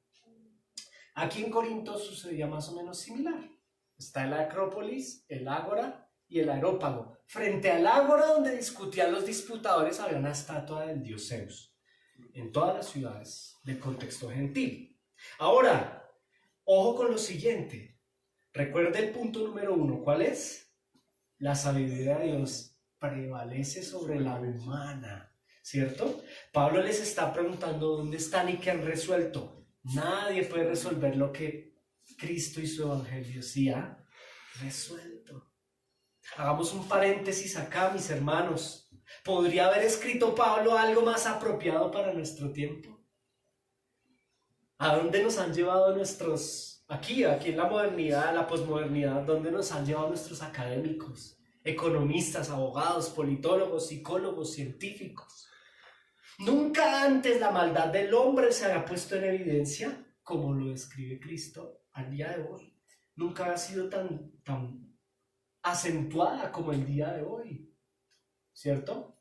Aquí en Corinto sucedía más o menos similar. Está la Acrópolis, el Ágora y el Areópago. Frente al Ágora, donde discutían los disputadores, había una estatua del dios Zeus. En todas las ciudades del contexto gentil. Ahora, ojo con lo siguiente. Recuerde el punto número 1. ¿Cuál es? La sabiduría de Dios prevalece sobre la humana, ¿cierto? Pablo les está preguntando dónde están y qué han resuelto. Nadie puede resolver lo que Cristo y su Evangelio sí ha resuelto. Hagamos un paréntesis acá, mis hermanos. ¿Podría haber escrito Pablo algo más apropiado para nuestro tiempo? ¿A dónde nos han llevado aquí en la modernidad, la posmodernidad, dónde nos han llevado nuestros académicos, economistas, abogados, politólogos, psicólogos, científicos? Nunca antes la maldad del hombre se había puesto en evidencia como lo describe Cristo al día de hoy. Nunca ha sido tan acentuada como el día de hoy, ¿cierto?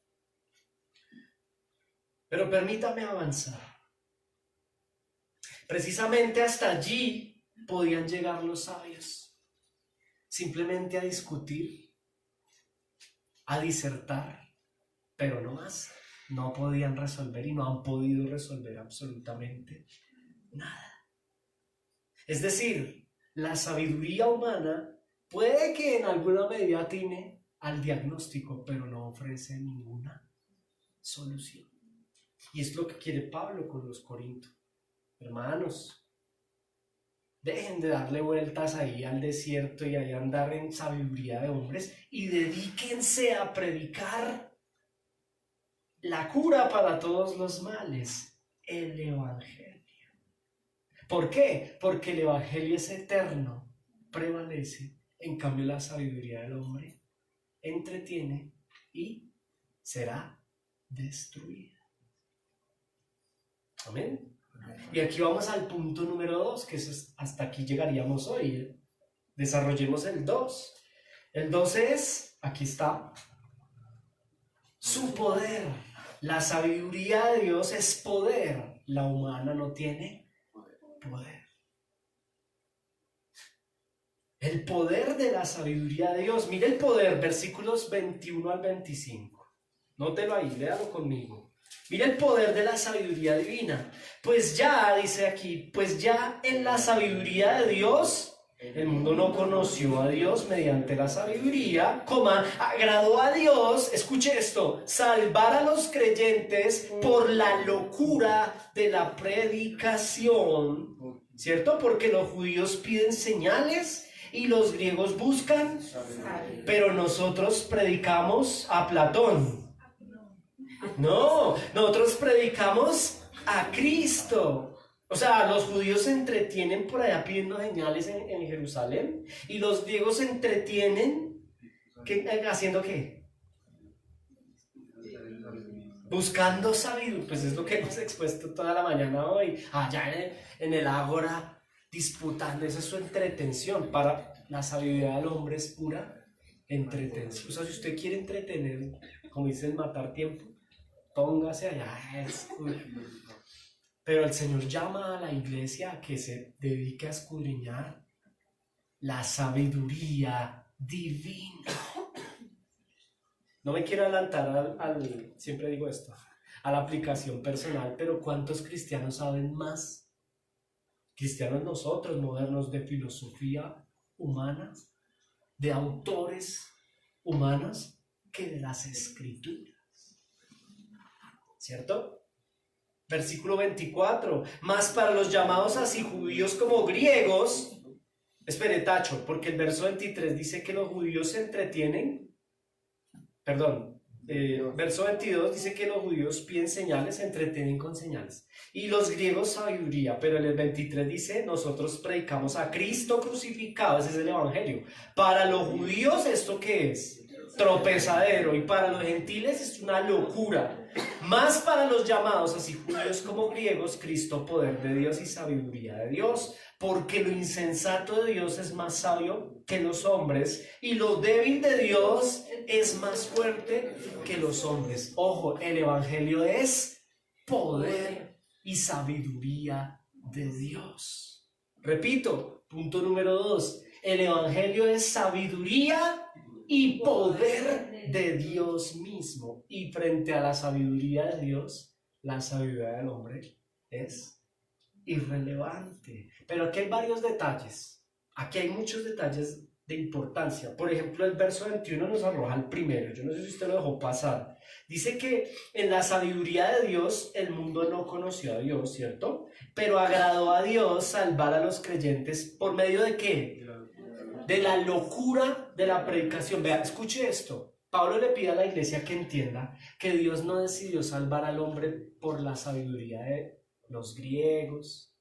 Pero permítame avanzar. Precisamente hasta allí podían llegar los sabios, simplemente a discutir, a disertar, pero no más. No podían resolver y no han podido resolver absolutamente nada. Es decir, la sabiduría humana puede que en alguna medida atine al diagnóstico, pero no ofrece ninguna solución. Y es lo que quiere Pablo con los Corintios. Hermanos, dejen de darle vueltas ahí al desierto y ahí andar en sabiduría de hombres y dedíquense a predicar la cura para todos los males, el Evangelio. ¿Por qué? Porque el Evangelio es eterno, prevalece, en cambio la sabiduría del hombre entretiene y será destruida. Amén. Y aquí vamos al punto número 2, que hasta aquí llegaríamos hoy. Desarrollemos el 2. El 2 es, aquí está, su poder. La sabiduría de Dios es poder, la humana no tiene poder. El poder de la sabiduría de Dios. Mire el poder, versículos 21 al 25. Nótelo ahí, léalo conmigo. Mire el poder de la sabiduría divina. Pues ya, dice aquí, pues ya en la sabiduría de Dios, el mundo no conoció a Dios mediante la sabiduría, agradó a Dios, escuche esto, salvar a los creyentes por la locura de la predicación, ¿cierto? Porque los judíos piden señales y los griegos buscan, pero nosotros predicamos a Platón. No, nosotros predicamos a Cristo. O sea, los judíos se entretienen por allá pidiendo señales en Jerusalén y los griegos se entretienen ¿haciendo qué? Buscando sabiduría. Pues es lo que hemos expuesto toda la mañana hoy. Allá en el ágora disputando. Esa es su entretención. Para la sabiduría del hombre es pura entretención. O sea, si usted quiere entretener, como dicen, matar tiempo, póngase allá. Pero el Señor llama a la iglesia a que se dedique a escudriñar la sabiduría divina. No me quiero adelantar siempre digo esto, a la aplicación personal, pero ¿cuántos cristianos saben más? Cristianos nosotros, modernos, de filosofía humana, de autores humanos, que de las escrituras. ¿Cierto? Versículo 24, más para los llamados así judíos como griegos, espere, tacho, porque el verso 23 dice que los judíos se entretienen, verso 22 dice que los judíos piden señales, se entretienen con señales, y los griegos sabiduría, pero en el 23 dice, nosotros predicamos a Cristo crucificado, ese es el evangelio. Para los judíos, ¿esto qué es? Tropezadero, y para los gentiles es una locura. Más para los llamados, así judíos como griegos, Cristo poder de Dios y sabiduría de Dios, porque lo insensato de Dios es más sabio que los hombres, y lo débil de Dios es más fuerte que los hombres. Ojo, el evangelio es poder y sabiduría de Dios. Repito, punto número 2, el evangelio es sabiduría y poder de Dios mismo. Y frente a la sabiduría de Dios, la sabiduría del hombre es irrelevante. Pero aquí hay varios detalles. Aquí hay muchos detalles de importancia. Por ejemplo, el verso 21 nos arroja el primero. Yo no sé si usted lo dejó pasar. Dice que en la sabiduría de Dios el mundo no conoció a Dios, ¿cierto? Pero agradó a Dios salvar a los creyentes ¿por medio de qué? De la locura de la predicación. Vea, escuche esto. Pablo le pide a la iglesia que entienda que Dios no decidió salvar al hombre por la sabiduría de los griegos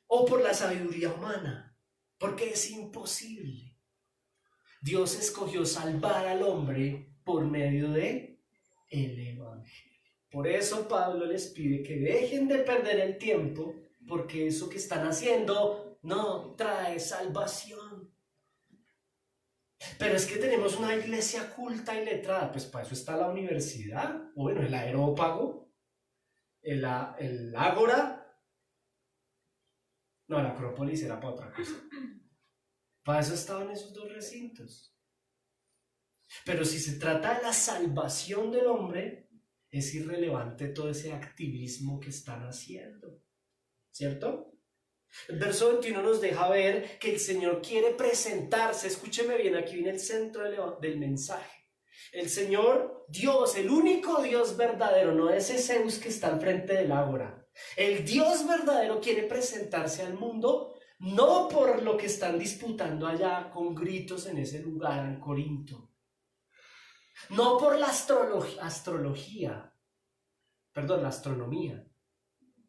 o por la sabiduría humana, porque es imposible. Dios escogió salvar al hombre por medio de el evangelio. Por eso Pablo les pide que dejen de perder el tiempo, porque eso que están haciendo no trae salvación. Pero es que tenemos una iglesia culta y letrada. Pues para eso está la universidad, bueno, el Areópago, el Ágora. No, la Acrópolis era para otra cosa. Para eso estaban esos dos recintos. Pero si se trata de la salvación del hombre, es irrelevante todo ese activismo que están haciendo, ¿cierto? El verso 21 nos deja ver que el Señor quiere presentarse. Escúcheme bien, aquí viene el centro del mensaje. El Señor Dios, el único Dios verdadero, no ese Zeus que está al frente del ágora. El Dios verdadero quiere presentarse al mundo, no por lo que están disputando allá con gritos en ese lugar en Corinto, no por la la astronomía,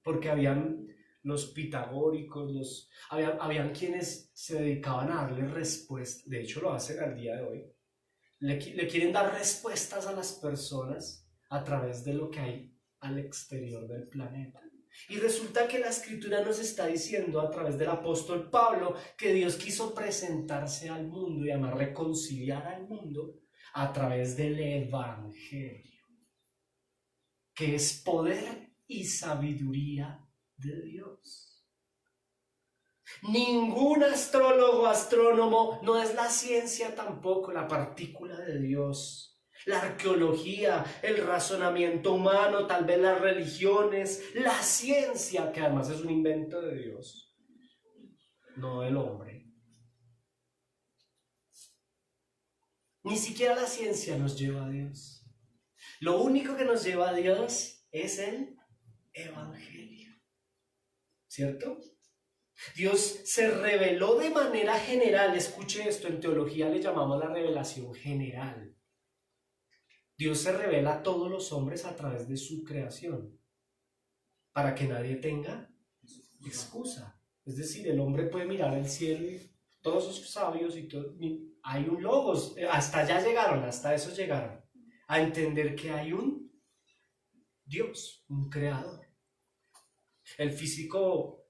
porque habían los pitagóricos, habían quienes se dedicaban a darle respuestas, de hecho lo hacen al día de hoy, le quieren dar respuestas a las personas a través de lo que hay al exterior del planeta. Y resulta que la escritura nos está diciendo a través del apóstol Pablo que Dios quiso presentarse al mundo y además reconciliar al mundo a través del evangelio, que es poder y sabiduría de Dios. Ningún astrólogo, astrónomo, no es la ciencia tampoco, la partícula de Dios. La arqueología, el razonamiento humano, tal vez las religiones, la ciencia, que además es un invento de Dios, no del hombre. Ni siquiera la ciencia nos lleva a Dios. Lo único que nos lleva a Dios es el Evangelio. ¿Cierto? Dios se reveló de manera general. Escuche esto, en teología le llamamos la revelación general. Dios se revela a todos los hombres a través de su creación, para que nadie tenga excusa. Es decir, el hombre puede mirar al cielo y todos esos sabios y todo, hay un logos, hasta allá llegaron, hasta eso llegaron, a entender que hay un Dios, un creador. El físico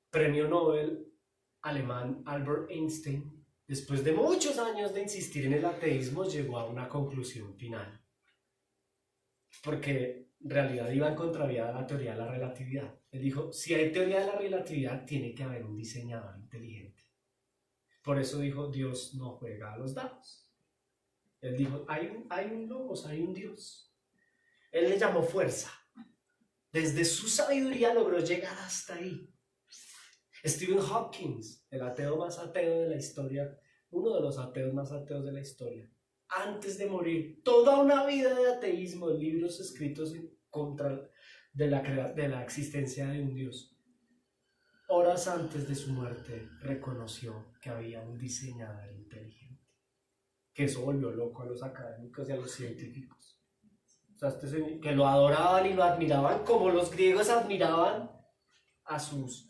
premio Nobel alemán Albert Einstein, después de muchos años de insistir en el ateísmo, llegó a una conclusión final. Porque en realidad iba en contravía de la teoría de la relatividad. Él dijo, si hay teoría de la relatividad, tiene que haber un diseñador inteligente. Por eso dijo, Dios no juega a los dados. Él dijo, hay un logos, hay un Dios. Él le llamó fuerza. Desde su sabiduría logró llegar hasta ahí. Stephen Hawking, el ateo más ateo de la historia, uno de los ateos más ateos de la historia, antes de morir, toda una vida de ateísmo, libros escritos en contra de la existencia de un Dios. Horas antes de su muerte, reconoció que había un diseñador inteligente, que eso volvió loco a los académicos y a los científicos. O sea, que lo adoraban y lo admiraban como los griegos admiraban a sus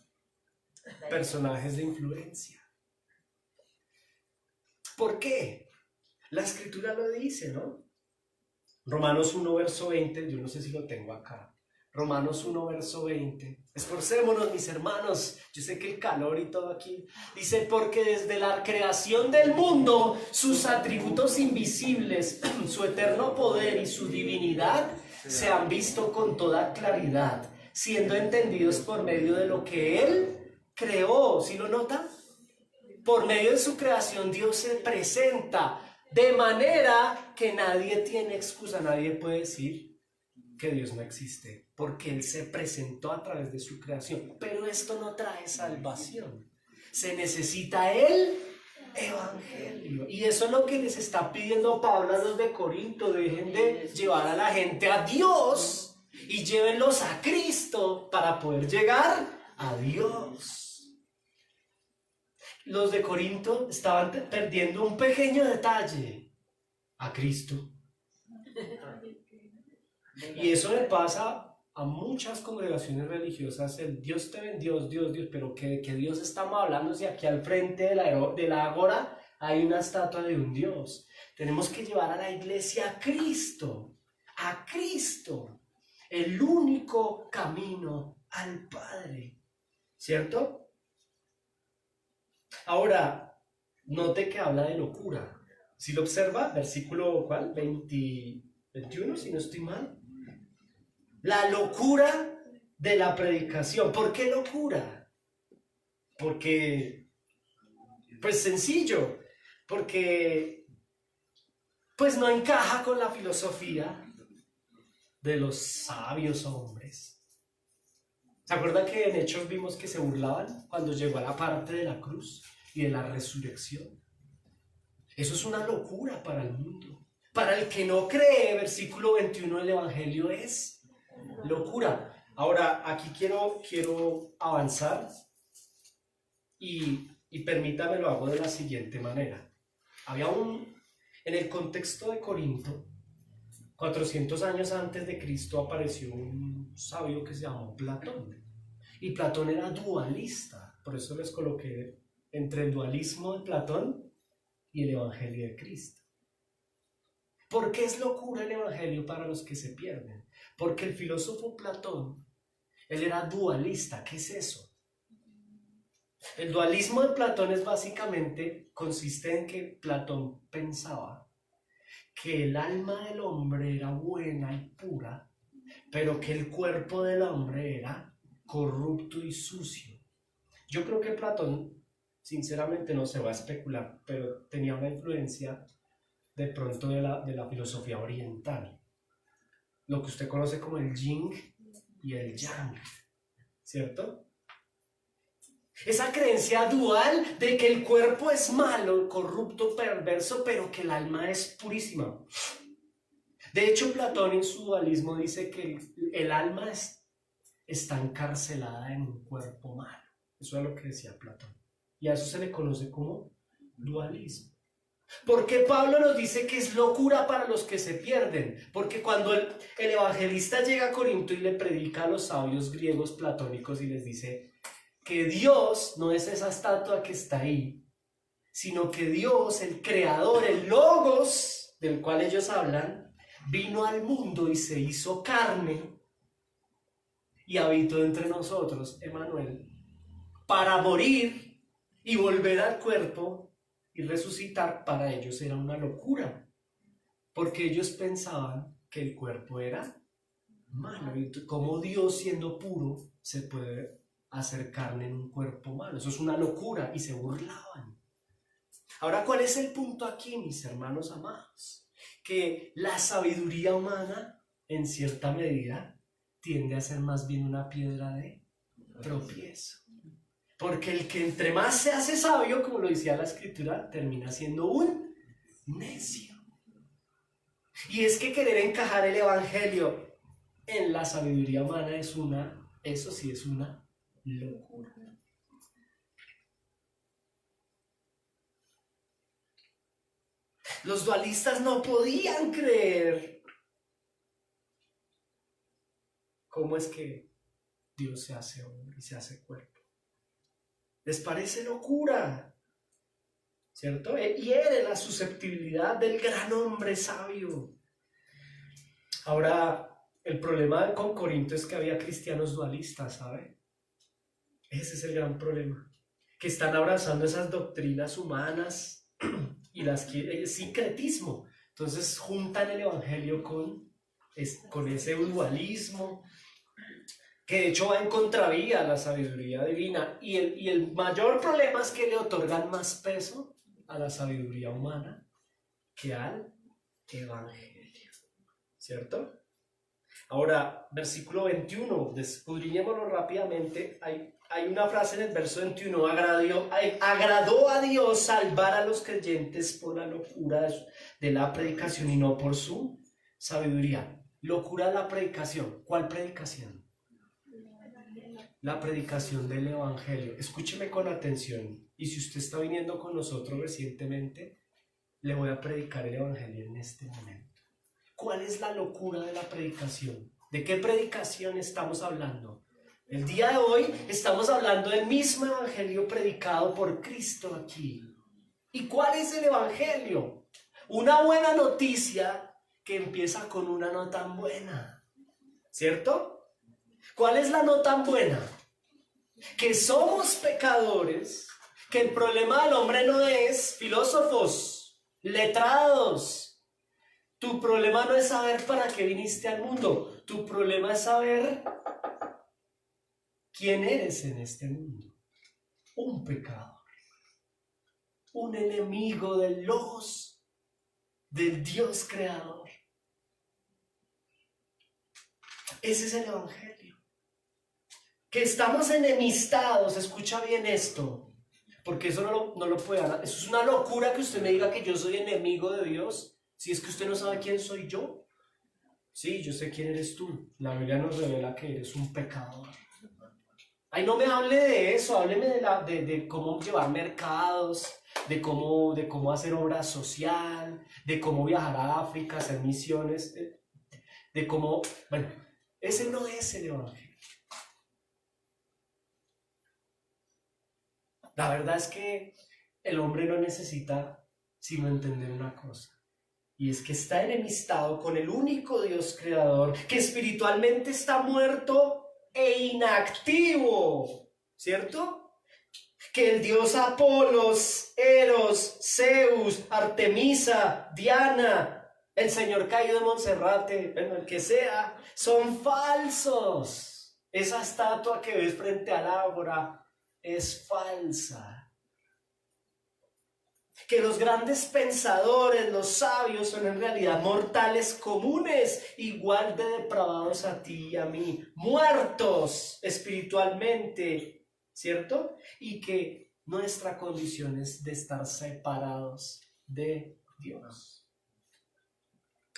personajes de influencia. ¿Por qué? La escritura lo dice, ¿no? Romanos 1, verso 20, yo no sé si lo tengo acá. Romanos 1, verso 20. Esforcémonos, mis hermanos. Yo sé que el calor y todo aquí. Dice, porque desde la creación del mundo, sus atributos invisibles, su eterno poder y su divinidad se han visto con toda claridad, siendo entendidos por medio de lo que Él creó. ¿Sí lo nota? Por medio de su creación Dios se presenta de manera que nadie tiene excusa, nadie puede decir que Dios no existe, porque Él se presentó a través de su creación. Pero esto no trae salvación. Se necesita el Evangelio. Y eso es lo que les está pidiendo Pablo a los de Corinto. Dejen de llevar a la gente a Dios y llévenlos a Cristo para poder llegar a Dios. Los de Corinto estaban perdiendo un pequeño detalle: a Cristo. Y eso le pasa a muchas congregaciones religiosas, el Dios te bendiga, Dios, pero ¿qué Dios estamos hablando si aquí al frente de la ágora hay una estatua de un Dios? Tenemos que llevar a la iglesia a Cristo, el único camino al Padre, ¿cierto? Ahora, note que habla de locura. Si lo observa, versículo ¿cuál? 21, si no estoy mal. La locura de la predicación. ¿Por qué locura? Porque, pues sencillo, porque pues no encaja con la filosofía de los sabios hombres. ¿Se acuerdan que en Hechos vimos que se burlaban cuando llegó a la parte de la cruz y de la resurrección? Eso es una locura para el mundo. Para el que no cree, versículo 21 del Evangelio es locura. Ahora, aquí quiero avanzar y permítame lo hago de la siguiente manera. En el contexto de Corinto, 400 años antes de Cristo apareció un sabio que se llamó Platón. Y Platón era dualista, por eso les coloqué entre el dualismo de Platón y el Evangelio de Cristo. ¿Por qué es locura el Evangelio para los que se pierden? Porque el filósofo Platón, él era dualista. ¿Qué es eso? El dualismo de Platón consiste en que Platón pensaba que el alma del hombre era buena y pura, pero que el cuerpo del hombre era corrupto y sucio. Yo creo que Platón, sinceramente no se va a especular, pero tenía una influencia de pronto de la filosofía oriental, lo que usted conoce como el yin y el yang, ¿cierto? Esa creencia dual de que el cuerpo es malo, corrupto, perverso, pero que el alma es purísima. De hecho, Platón en su dualismo dice que el alma está encarcelada en un cuerpo malo. Eso es lo que decía Platón. Y a eso se le conoce como dualismo. Porque Pablo nos dice que es locura para los que se pierden. Porque cuando el evangelista llega a Corinto y le predica a los sabios griegos platónicos y les dice que Dios no es esa estatua que está ahí, sino que Dios, el creador, el logos del cual ellos hablan, vino al mundo y se hizo carne y habitó entre nosotros, Emmanuel, para morir y volver al cuerpo y resucitar. Para ellos era una locura, porque ellos pensaban que el cuerpo era malo. Y como Dios, siendo puro, se puede hacer carne en un cuerpo malo. Eso es una locura, y se burlaban. Ahora, ¿cuál es el punto aquí, mis hermanos amados? Que la sabiduría humana, en cierta medida, tiende a ser más bien una piedra de tropiezo. Porque el que entre más se hace sabio, como lo decía la escritura, termina siendo un necio. Y es que querer encajar el evangelio en la sabiduría humana eso sí es una locura. Los dualistas no podían creer cómo es que Dios se hace hombre y se hace cuerpo. Les parece locura, ¿cierto? Hiere la susceptibilidad del gran hombre sabio. Ahora, el problema con Corinto es que había cristianos dualistas, ¿sabe? Ese es el gran problema. Que están abrazando esas doctrinas humanas y el sincretismo. Entonces juntan el evangelio con ese dualismo, que de hecho va en contravía a la sabiduría divina. Y el mayor problema es que le otorgan más peso a la sabiduría humana que al evangelio, ¿cierto? Ahora, versículo 21, escudriñémoslo rápidamente. Hay una frase en el verso 21, agradó a Dios salvar a los creyentes por la locura de la predicación y no por su sabiduría. Locura de la predicación. ¿Cuál predicación? La predicación del evangelio. Escúcheme con atención, y si usted está viniendo con nosotros recientemente, le voy a predicar el evangelio en este momento. ¿Cuál es la locura de la predicación? ¿De qué predicación estamos hablando? El día de hoy estamos hablando del mismo evangelio predicado por Cristo aquí. ¿Y cuál es el evangelio? Una buena noticia que empieza con una no tan buena, ¿cierto? ¿Cuál es la no tan buena? Que somos pecadores, que el problema del hombre no es filósofos, letrados. Tu problema no es saber para qué viniste al mundo. Tu problema es saber quién eres en este mundo. Un pecador. Un enemigo del Logos, del Dios creador. Ese es el evangelio. Que estamos enemistados, escucha bien esto, porque eso no lo puede hablar. Eso es una locura que usted me diga que yo soy enemigo de Dios. Si es que usted no sabe quién soy yo. Sí, yo sé quién eres tú. La Biblia nos revela que eres un pecador. Ay, no me hable de eso, hábleme de cómo llevar mercados, de cómo hacer obra social, de cómo viajar a África, hacer misiones, de cómo... Bueno, ese no es el evangelio. La verdad es que el hombre no necesita sino entender una cosa. Y es que está enemistado con el único Dios creador, que espiritualmente está muerto e inactivo, ¿cierto? Que el dios Apolos, Eros, Zeus, Artemisa, Diana, el señor caído de Monserrate, bueno, el que sea, son falsos. Esa estatua que ves frente al ágora es falsa. Que los grandes pensadores, los sabios, son en realidad mortales comunes, igual de depravados a ti y a mí, muertos espiritualmente, ¿cierto? Y que nuestra condición es de estar separados de Dios.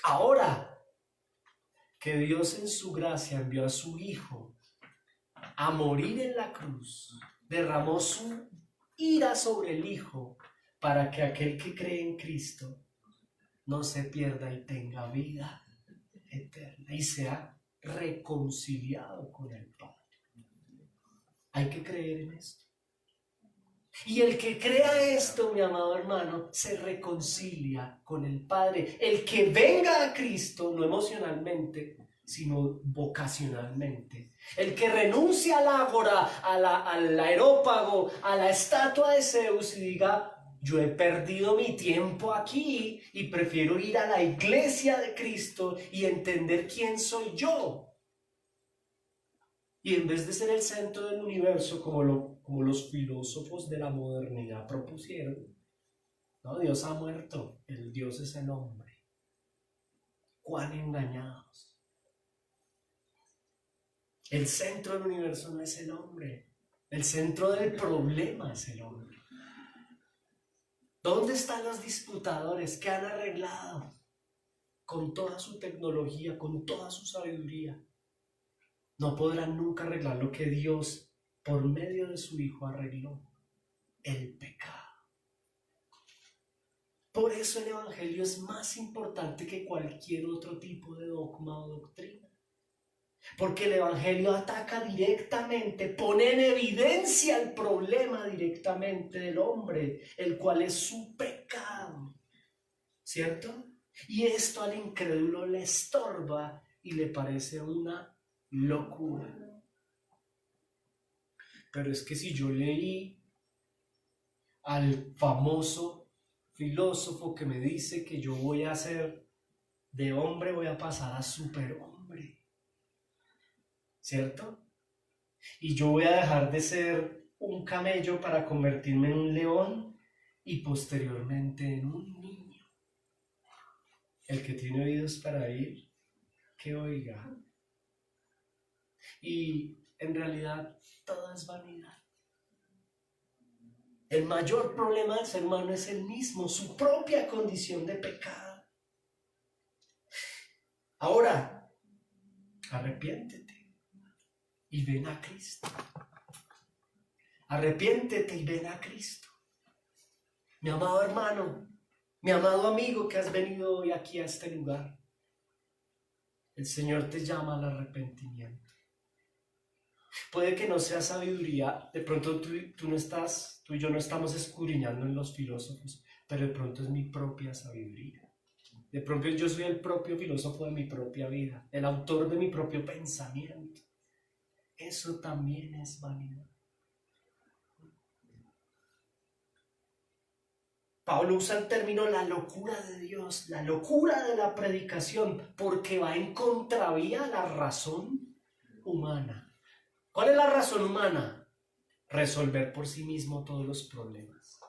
Ahora que Dios en su gracia envió a su Hijo a morir en la cruz, derramó su ira sobre el Hijo, para que aquel que cree en Cristo no se pierda y tenga vida eterna y sea reconciliado con el Padre. Hay que creer en esto. Y el que crea esto, mi amado hermano, se reconcilia con el Padre. El que venga a Cristo, no emocionalmente, sino vocacionalmente. El que renuncia al ágora, al aerópago, a la estatua de Zeus y diga: yo he perdido mi tiempo aquí y prefiero ir a la iglesia de Cristo y entender quién soy yo. Y en vez de ser el centro del universo como los filósofos de la modernidad propusieron, no, Dios ha muerto, el Dios es el hombre. ¡Cuán engañados! El centro del universo no es el hombre, el centro del problema es el hombre. ¿Dónde están los disputadores que han arreglado con toda su tecnología, con toda su sabiduría? No podrán nunca arreglar lo que Dios, por medio de su Hijo, arregló: el pecado. Por eso el Evangelio es más importante que cualquier otro tipo de dogma o doctrina. Porque el Evangelio ataca directamente, pone en evidencia el problema directamente del hombre, el cual es su pecado, ¿cierto? Y esto al incrédulo le estorba y le parece una locura. Pero es que si yo leí al famoso filósofo que me dice que yo voy a ser de hombre, voy a pasar a superhombre, ¿cierto? Y yo voy a dejar de ser un camello para convertirme en un león y posteriormente en un niño. El que tiene oídos para oír, que oiga. Y en realidad todo es vanidad. El mayor problema del ser humano es el mismo, su propia condición de pecado. Ahora, arrepiéntete y ven a Cristo. Arrepiéntete y ven a Cristo. Mi amado hermano, mi amado amigo que has venido hoy aquí a este lugar, el Señor te llama al arrepentimiento. Puede que no sea sabiduría, de pronto tú y yo no estamos escudriñando en los filósofos, pero de pronto es mi propia sabiduría. De pronto yo soy el propio filósofo de mi propia vida, el autor de mi propio pensamiento. Eso también es vanidad. Pablo usa el término la locura de Dios, la locura de la predicación, porque va en contravía a la razón humana. ¿Cuál es la razón humana? Resolver por sí mismo todos los problemas.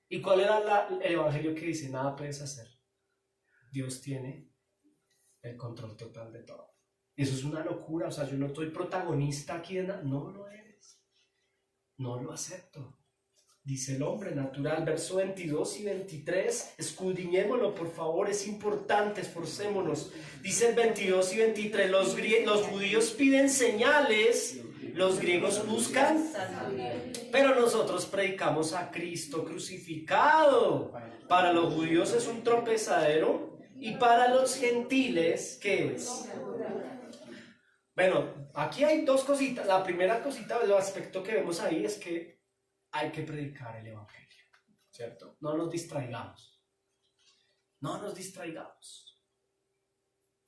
¿Y cuál era el evangelio que dice? Nada puedes hacer. Dios tiene el control total de todo. Eso es una locura, o sea, yo no soy protagonista aquí de nada. No lo eres. No lo acepto. Dice el hombre natural, verso 22 y 23, escudriñémoslo por favor, es importante, esforcémonos. Dice el 22 y 23, los judíos piden señales, los griegos buscan, pero nosotros predicamos a Cristo crucificado. Para los judíos es un tropezadero y para los gentiles, ¿qué es? Bueno, aquí hay dos cositas. La primera cosita, el aspecto que vemos ahí es que hay que predicar el evangelio, ¿cierto? No nos distraigamos. No nos distraigamos.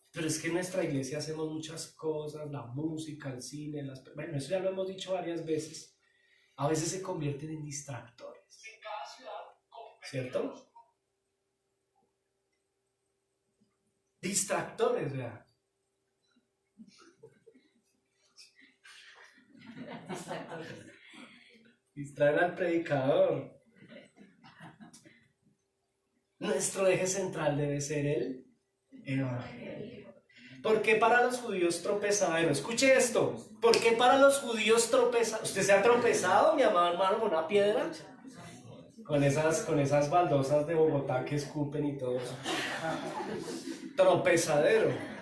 Pero es que en nuestra iglesia hacemos muchas cosas, la música, el cine, bueno, eso ya lo hemos dicho varias veces. A veces se convierten en distractores, ¿cierto? Distractores, ¿verdad? Distraen al predicador. Nuestro eje central debe ser el evangelio. ¿Por qué para los judíos tropezadero? Escuche esto. ¿Por qué para los judíos tropezadero? ¿Usted se ha tropezado, mi amado hermano, con una piedra? Con esas baldosas de Bogotá que escupen y todo eso. Tropezadero.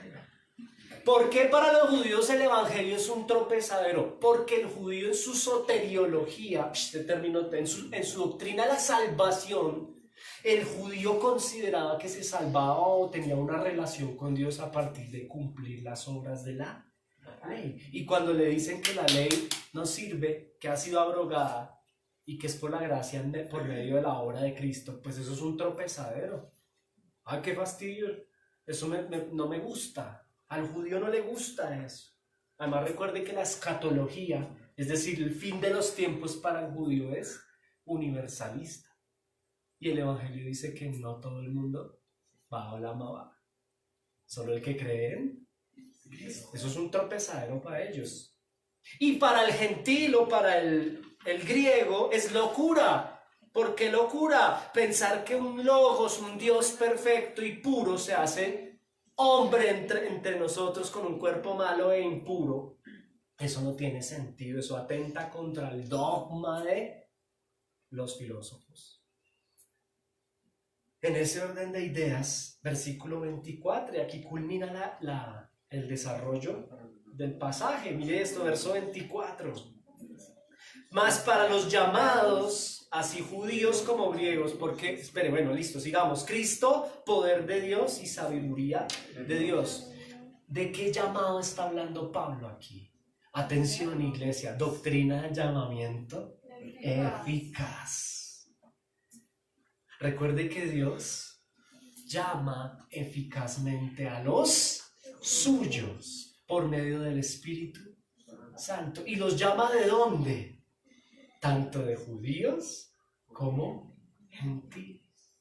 ¿Por qué para los judíos el evangelio es un tropezadero? Porque el judío en su soteriología, este término, en su doctrina de la salvación, el judío consideraba que se salvaba o tenía una relación con Dios a partir de cumplir las obras de la ley. Y cuando le dicen que la ley no sirve, que ha sido abrogada y que es por la gracia por medio de la obra de Cristo, pues eso es un tropezadero. ¡Ah, qué fastidio! Eso no me gusta. Al judío no le gusta eso. Además recuerde que la escatología, es decir, el fin de los tiempos para el judío es universalista. Y el evangelio dice que no todo el mundo va a la mamá. Solo el que cree en Cristo. Eso es un tropezadero para ellos. Y para el gentil o para el griego es locura. ¿Por qué locura? Pensar que un logos, un Dios perfecto y puro se hace hombre entre nosotros con un cuerpo malo e impuro. Eso no tiene sentido. Eso atenta contra el dogma de los filósofos. En ese orden de ideas, versículo 24, y aquí culmina el desarrollo del pasaje. Mire esto, verso 24. Mas para los llamados, así judíos como griegos, porque, espere, bueno, listo, sigamos. Cristo, poder de Dios y sabiduría de Dios. ¿De qué llamado está hablando Pablo aquí? Atención, iglesia, doctrina del llamamiento eficaz. Recuerde que Dios llama eficazmente a los suyos por medio del Espíritu Santo. ¿Y los llama de dónde? Tanto de judíos como gentiles.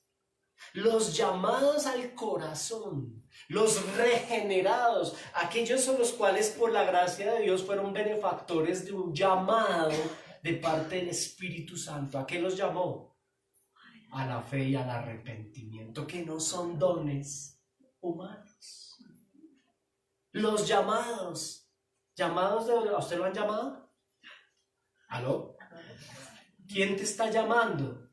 Los llamados al corazón, los regenerados, aquellos son los cuales por la gracia de Dios fueron benefactores de un llamado de parte del Espíritu Santo. ¿A qué los llamó? A la fe y al arrepentimiento, que no son dones humanos. Los llamados ¿a usted lo han llamado? ¿Aló? ¿Quién te está llamando?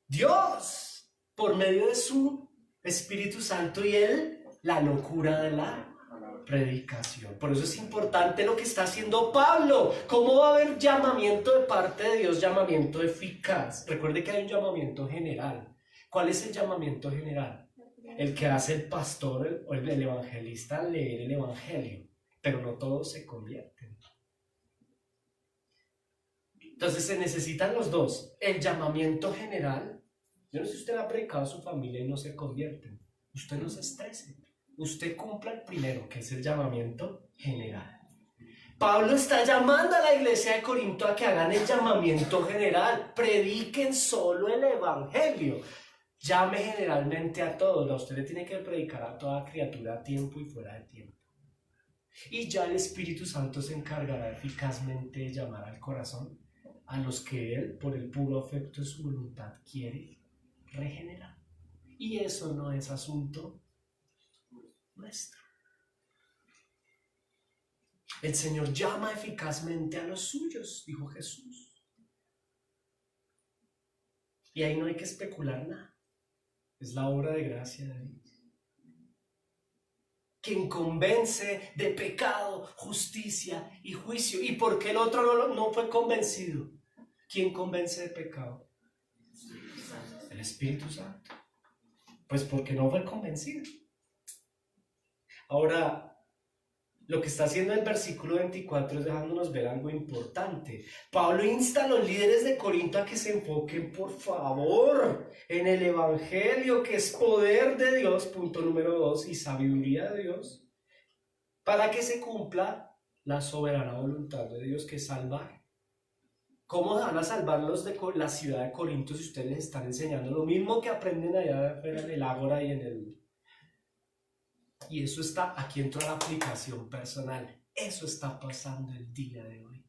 Dios, por medio de su Espíritu Santo y la locura de la predicación. Por eso es importante lo que está haciendo Pablo. ¿Cómo va a haber llamamiento de parte de Dios? Llamamiento eficaz. Recuerde que hay un llamamiento general. ¿Cuál es el llamamiento general? El que hace el pastor o el evangelista al leer el evangelio. Pero no todos se convierten. Entonces se necesitan los dos. El llamamiento general. Yo no sé si usted ha predicado a su familia y no se convierten. Usted no se estrese. Usted cumpla el primero, que es el llamamiento general. Pablo está llamando a la iglesia de Corinto a que hagan el llamamiento general. Prediquen solo el evangelio. Llame generalmente a todos. A usted le tiene que predicar a toda criatura a tiempo y fuera de tiempo. Y ya el Espíritu Santo se encargará eficazmente de llamar al corazón a los que Él, por el puro afecto de su voluntad, quiere regenerar. Y eso no es asunto nuestro. El Señor llama eficazmente a los suyos, dijo Jesús. Y ahí no hay que especular nada. Es la obra de gracia de Dios. Quien convence de pecado, justicia y juicio. ¿Y por qué el otro no fue convencido? ¿Quién convence de pecado? El Espíritu Santo. Pues porque no fue convencido. Ahora, lo que está haciendo el versículo 24 es dejándonos ver algo importante. Pablo insta a los líderes de Corinto a que se enfoquen, por favor, en el evangelio, que es poder de Dios, punto número 2, y sabiduría de Dios, para que se cumpla la soberana voluntad de Dios, que es salvar. ¿Cómo van a salvarlos de la ciudad de Corinto si ustedes les están enseñando lo mismo que aprenden allá afuera en el ágora y en el... Y eso está, aquí entra la aplicación personal. Eso está pasando el día de hoy.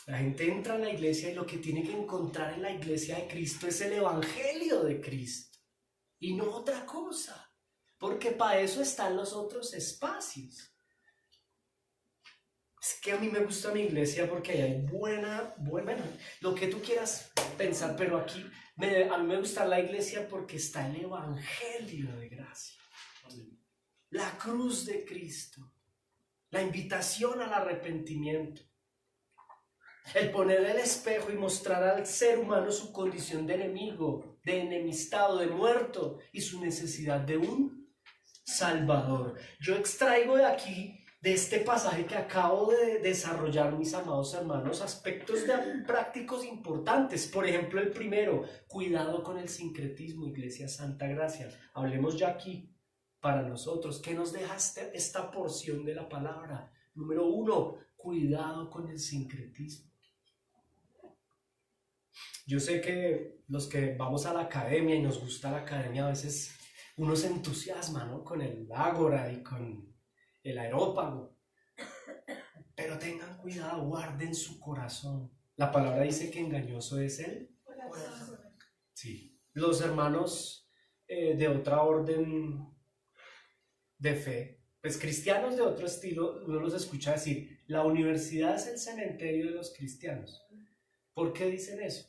La gente entra a la iglesia y lo que tiene que encontrar en la iglesia de Cristo es el evangelio de Cristo y no otra cosa, porque para eso están los otros espacios. Es que a mí me gusta mi iglesia porque ahí hay buena, lo que tú quieras pensar, pero aquí a mí me gusta la iglesia porque está el evangelio de gracia, la cruz de Cristo, la invitación al arrepentimiento, el poner el espejo y mostrar al ser humano su condición de enemigo, de enemistado, de muerto y su necesidad de un Salvador. Yo extraigo de aquí, de este pasaje que acabo de desarrollar, mis amados hermanos, aspectos prácticos importantes. Por ejemplo, el primero, cuidado con el sincretismo, Iglesia Santa Gracia. Hablemos ya aquí para nosotros. ¿Qué nos deja esta porción de la palabra? Número 1, cuidado con el sincretismo. Yo sé que los que vamos a la academia y nos gusta la academia, a veces uno se entusiasma, ¿no?, con el ágora y con el aerópago. Pero tengan cuidado, guarden su corazón. La palabra dice que engañoso es el corazón. Sí. Los hermanos de otra orden de fe, pues cristianos de otro estilo, uno los escucha decir, la universidad es el cementerio de los cristianos. ¿Por qué dicen eso?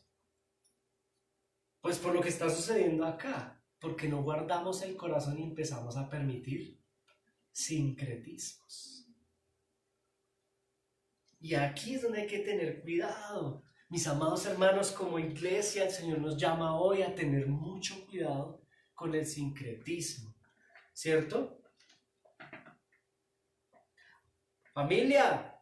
Pues por lo que está sucediendo acá, porque no guardamos el corazón y empezamos a permitir sincretismos. Y aquí es donde hay que tener cuidado. Mis amados hermanos, como iglesia, el Señor nos llama hoy a tener mucho cuidado con el sincretismo, ¿cierto? Familia,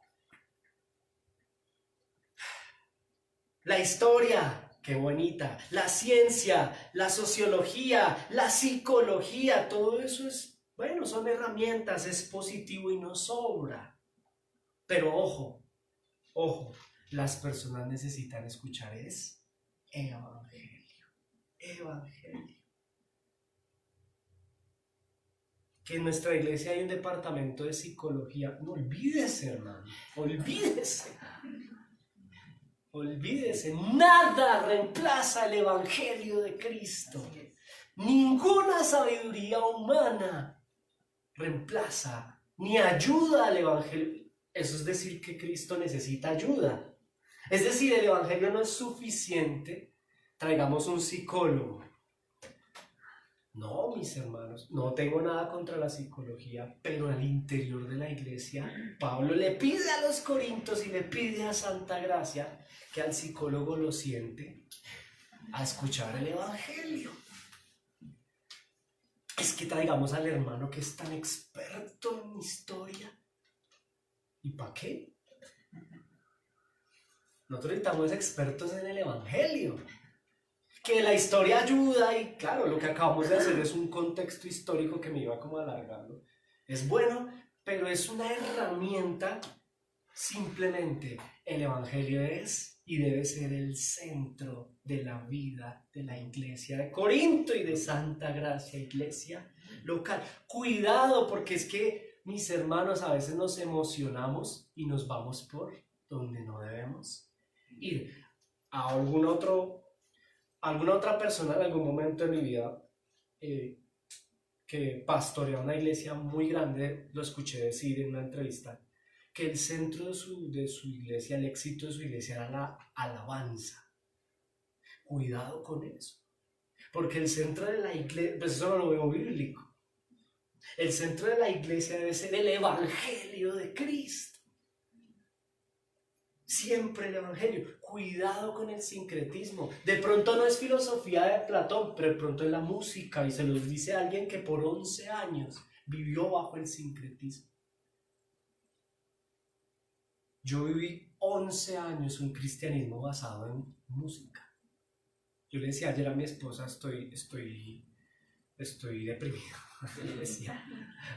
la historia, qué bonita, la ciencia, la sociología, la psicología, todo eso es, bueno, son herramientas, es positivo y no sobra. Pero ojo, las personas necesitan escuchar es evangelio. Que en nuestra iglesia hay un departamento de psicología. No olvídese, hermano, olvídese. Nada reemplaza el evangelio de Cristo. Ninguna sabiduría humana reemplaza ni ayuda al evangelio. Eso es decir que Cristo necesita ayuda. Es decir, el evangelio no es suficiente. Traigamos un psicólogo. No, mis hermanos, no tengo nada contra la psicología, pero al interior de la iglesia, Pablo le pide a los corintios y le pide a Santa Gracia que al psicólogo lo siente a escuchar el evangelio. Es que traigamos al hermano que es tan experto en historia. ¿Y para qué? Nosotros necesitamos expertos en el evangelio. Que la historia ayuda y claro, lo que acabamos de hacer es un contexto histórico que me iba como alargando. Es bueno, pero es una herramienta. Simplemente el evangelio es y debe ser el centro de la vida de la iglesia de Corinto y de Santa Gracia, iglesia local. Cuidado, porque es que, mis hermanos, a veces nos emocionamos y nos vamos por donde no debemos ir. A alguna otra persona en algún momento de mi vida que pastorea una iglesia muy grande, lo escuché decir en una entrevista, que el centro de su iglesia, el éxito de su iglesia era la alabanza. Cuidado con eso, porque el centro de la iglesia, pues eso no lo veo bíblico. El centro de la iglesia debe ser el evangelio de Cristo. Siempre el evangelio. Cuidado con el sincretismo. De pronto no es filosofía de Platón, pero de pronto es la música, y se los dice alguien que por 11 años vivió bajo el sincretismo. Yo viví 11 años un cristianismo basado en música. Yo le decía ayer a mi esposa, estoy deprimido, le decía,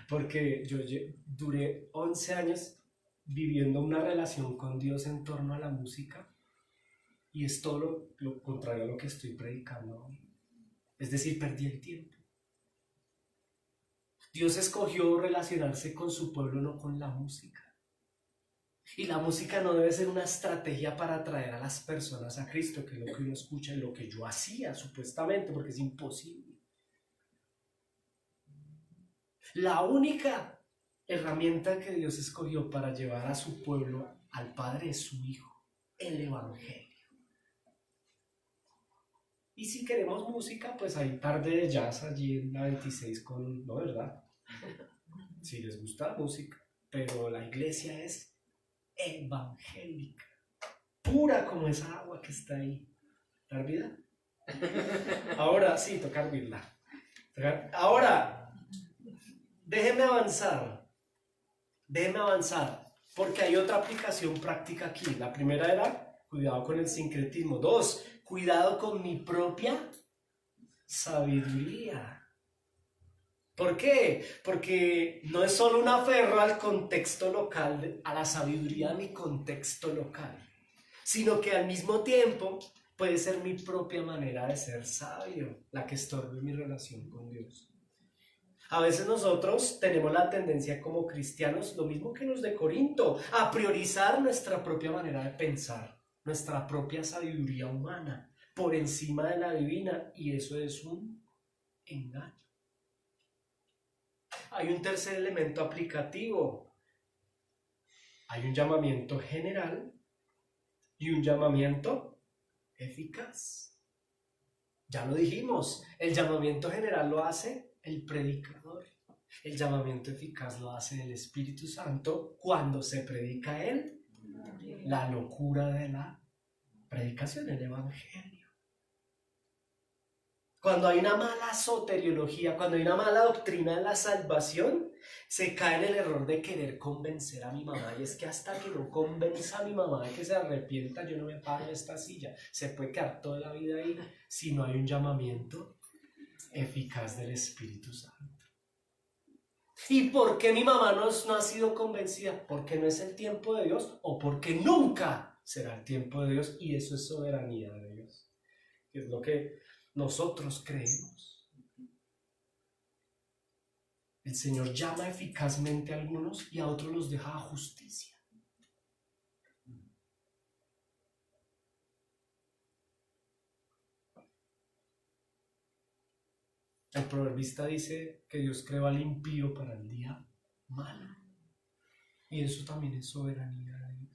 porque yo duré 11 años viviendo una relación con Dios en torno a la música, y es todo lo contrario a lo que estoy predicando hoy. Es decir, perdí el tiempo. Dios escogió relacionarse con su pueblo, no con la música. Y la música no debe ser una estrategia para atraer a las personas a Cristo, que es lo que uno escucha y lo que yo hacía supuestamente, porque es imposible. La única herramienta que Dios escogió para llevar a su pueblo al Padre es su Hijo, el Evangelio. Y si queremos música, pues hay tarde de jazz allí en la 26 con, ¿no, verdad? Si les gusta la música, pero la iglesia es evangélica, pura como esa agua que está ahí. ¿Está hervida? Ahora sí, toca hervirla. Ahora, déjenme avanzar, porque hay otra aplicación práctica aquí. La primera era, cuidado con el sincretismo. 2, cuidado con mi propia sabiduría. ¿Por qué? Porque no es solo un aferro al contexto local, a la sabiduría de mi contexto local, sino que al mismo tiempo puede ser mi propia manera de ser sabio, la que estorbe mi relación con Dios. A veces nosotros tenemos la tendencia como cristianos, lo mismo que los de Corinto, a priorizar nuestra propia manera de pensar, nuestra propia sabiduría humana, por encima de la divina, y eso es un engaño. Hay un tercer elemento aplicativo. Hay un llamamiento general y un llamamiento eficaz. Ya lo dijimos, el llamamiento general lo hace el predicador. El llamamiento eficaz lo hace el Espíritu Santo cuando se predica la locura de la predicación, el Evangelio. Cuando hay una mala soteriología, cuando hay una mala doctrina de la salvación, se cae en el error de querer convencer a mi mamá. Y es que hasta que no convenza a mi mamá de que se arrepienta, yo no me paro de esta silla. Se puede quedar toda la vida ahí si no hay un llamamiento eficaz del Espíritu Santo. ¿Y por qué mi mamá no ha sido convencida? Porque no es el tiempo de Dios o porque nunca será el tiempo de Dios, y eso es soberanía de Dios. Es lo que nosotros creemos. El Señor llama eficazmente a algunos y a otros los deja a justicia. El proverbista dice que Dios creó al impío para el día malo. Y eso también es soberanía de Dios.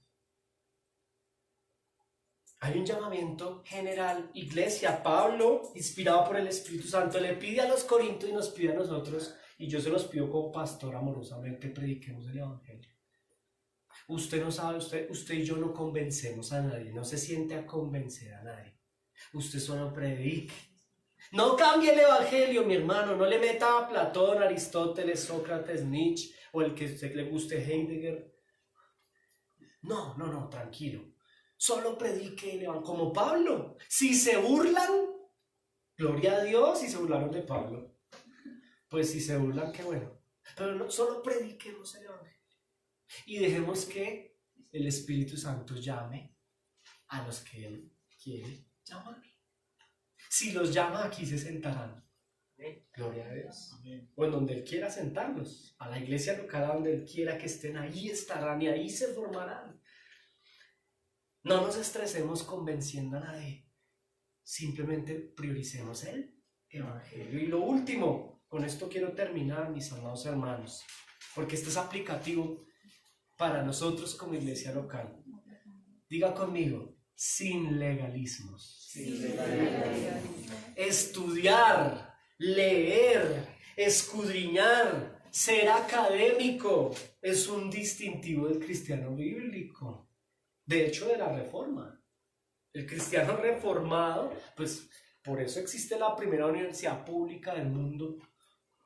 Hay un llamamiento general. Iglesia, Pablo, inspirado por el Espíritu Santo, le pide a los corintios y nos pide a nosotros, y yo se los pido como pastor amorosamente, prediquemos el Evangelio. Usted no sabe, usted y yo no convencemos a nadie, no se siente a convencer a nadie. Usted solo predique. No cambie el Evangelio, mi hermano, no le meta a Platón, Aristóteles, Sócrates, Nietzsche o el que a usted le guste, Heidegger. No, tranquilo. Solo predique el Evangelio, como Pablo. Si se burlan, gloria a Dios, si se burlaron de Pablo. Pues si se burlan, qué bueno. Pero no, solo prediquemos el Evangelio. Y dejemos que el Espíritu Santo llame a los que Él quiere llamar. Si los llama, aquí se sentarán. Gloria a Dios. O en donde Él quiera sentarlos. A la iglesia local, donde Él quiera que estén, ahí estarán y ahí se formarán. No nos estresemos convenciendo a nadie. Simplemente prioricemos el Evangelio. Y lo último, con esto quiero terminar, mis amados hermanos, porque esto es aplicativo para nosotros como iglesia local. Diga conmigo, sin legalismos. Estudiar, leer, escudriñar, ser académico es un distintivo del cristiano bíblico. De hecho, de la Reforma. El cristiano reformado, pues por eso existe la primera universidad pública del mundo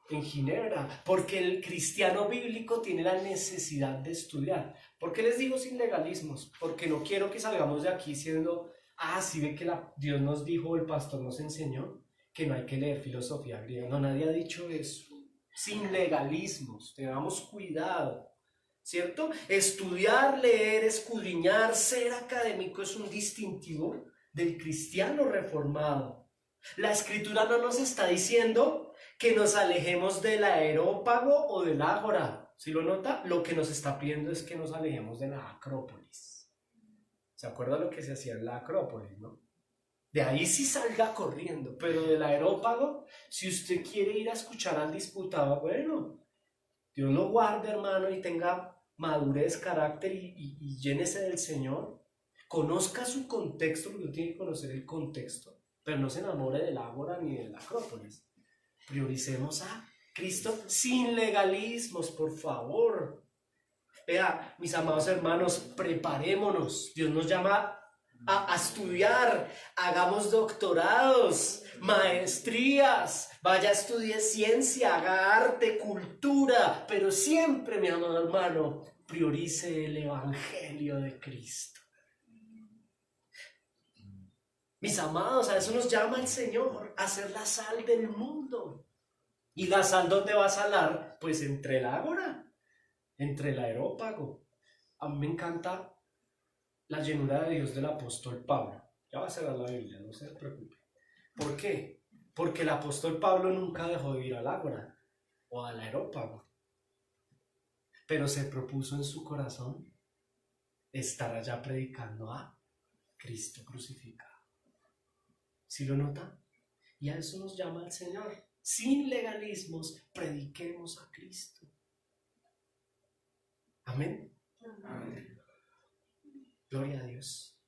en Ginebra, porque el cristiano bíblico tiene la necesidad de estudiar. ¿Por qué les digo sin legalismos? Porque no quiero que salgamos de aquí siendo, sí ve que Dios nos dijo, el pastor nos enseñó que no hay que leer filosofía griega. No, nadie ha dicho eso. Sin legalismos, tengamos cuidado, ¿cierto? Estudiar, leer, escudriñar, ser académico es un distintivo del cristiano reformado. La Escritura no nos está diciendo que nos alejemos del areópago o del ágora. ¿Sí lo nota? Lo que nos está pidiendo es que nos alejemos de la Acrópolis. ¿Se acuerda lo que se hacía en la Acrópolis, no? De ahí sí salga corriendo, pero del Areópago, si usted quiere ir a escuchar al diputado, bueno, Dios lo guarde, hermano, y tenga madurez, carácter y llénese del Señor. Conozca su contexto, porque usted tiene que conocer el contexto, pero no se enamore del Ágora ni de la Acrópolis. Prioricemos a Cristo sin legalismos, por favor. Vea, mis amados hermanos, preparémonos. Dios nos llama a estudiar, hagamos doctorados, maestrías, vaya, estudie ciencia, haga arte, cultura, pero siempre, mi amado hermano, priorice el Evangelio de Cristo. Mis amados, a eso nos llama el Señor, a ser la sal del mundo. ¿Y la sal dónde va a salar? Pues entre el Ágora, entre el Areópago. A mí me encanta la llenura de Dios del apóstol Pablo. Ya va a cerrar la Biblia, no se preocupe. ¿Por qué? Porque el apóstol Pablo nunca dejó de ir al Ágora o al Areópago. Pero se propuso en su corazón estar allá predicando a Cristo crucificado. ¿Sí lo nota? Y a eso nos llama el Señor. Sin legalismos, prediquemos a Cristo. Amén. Amén. Gloria a Dios.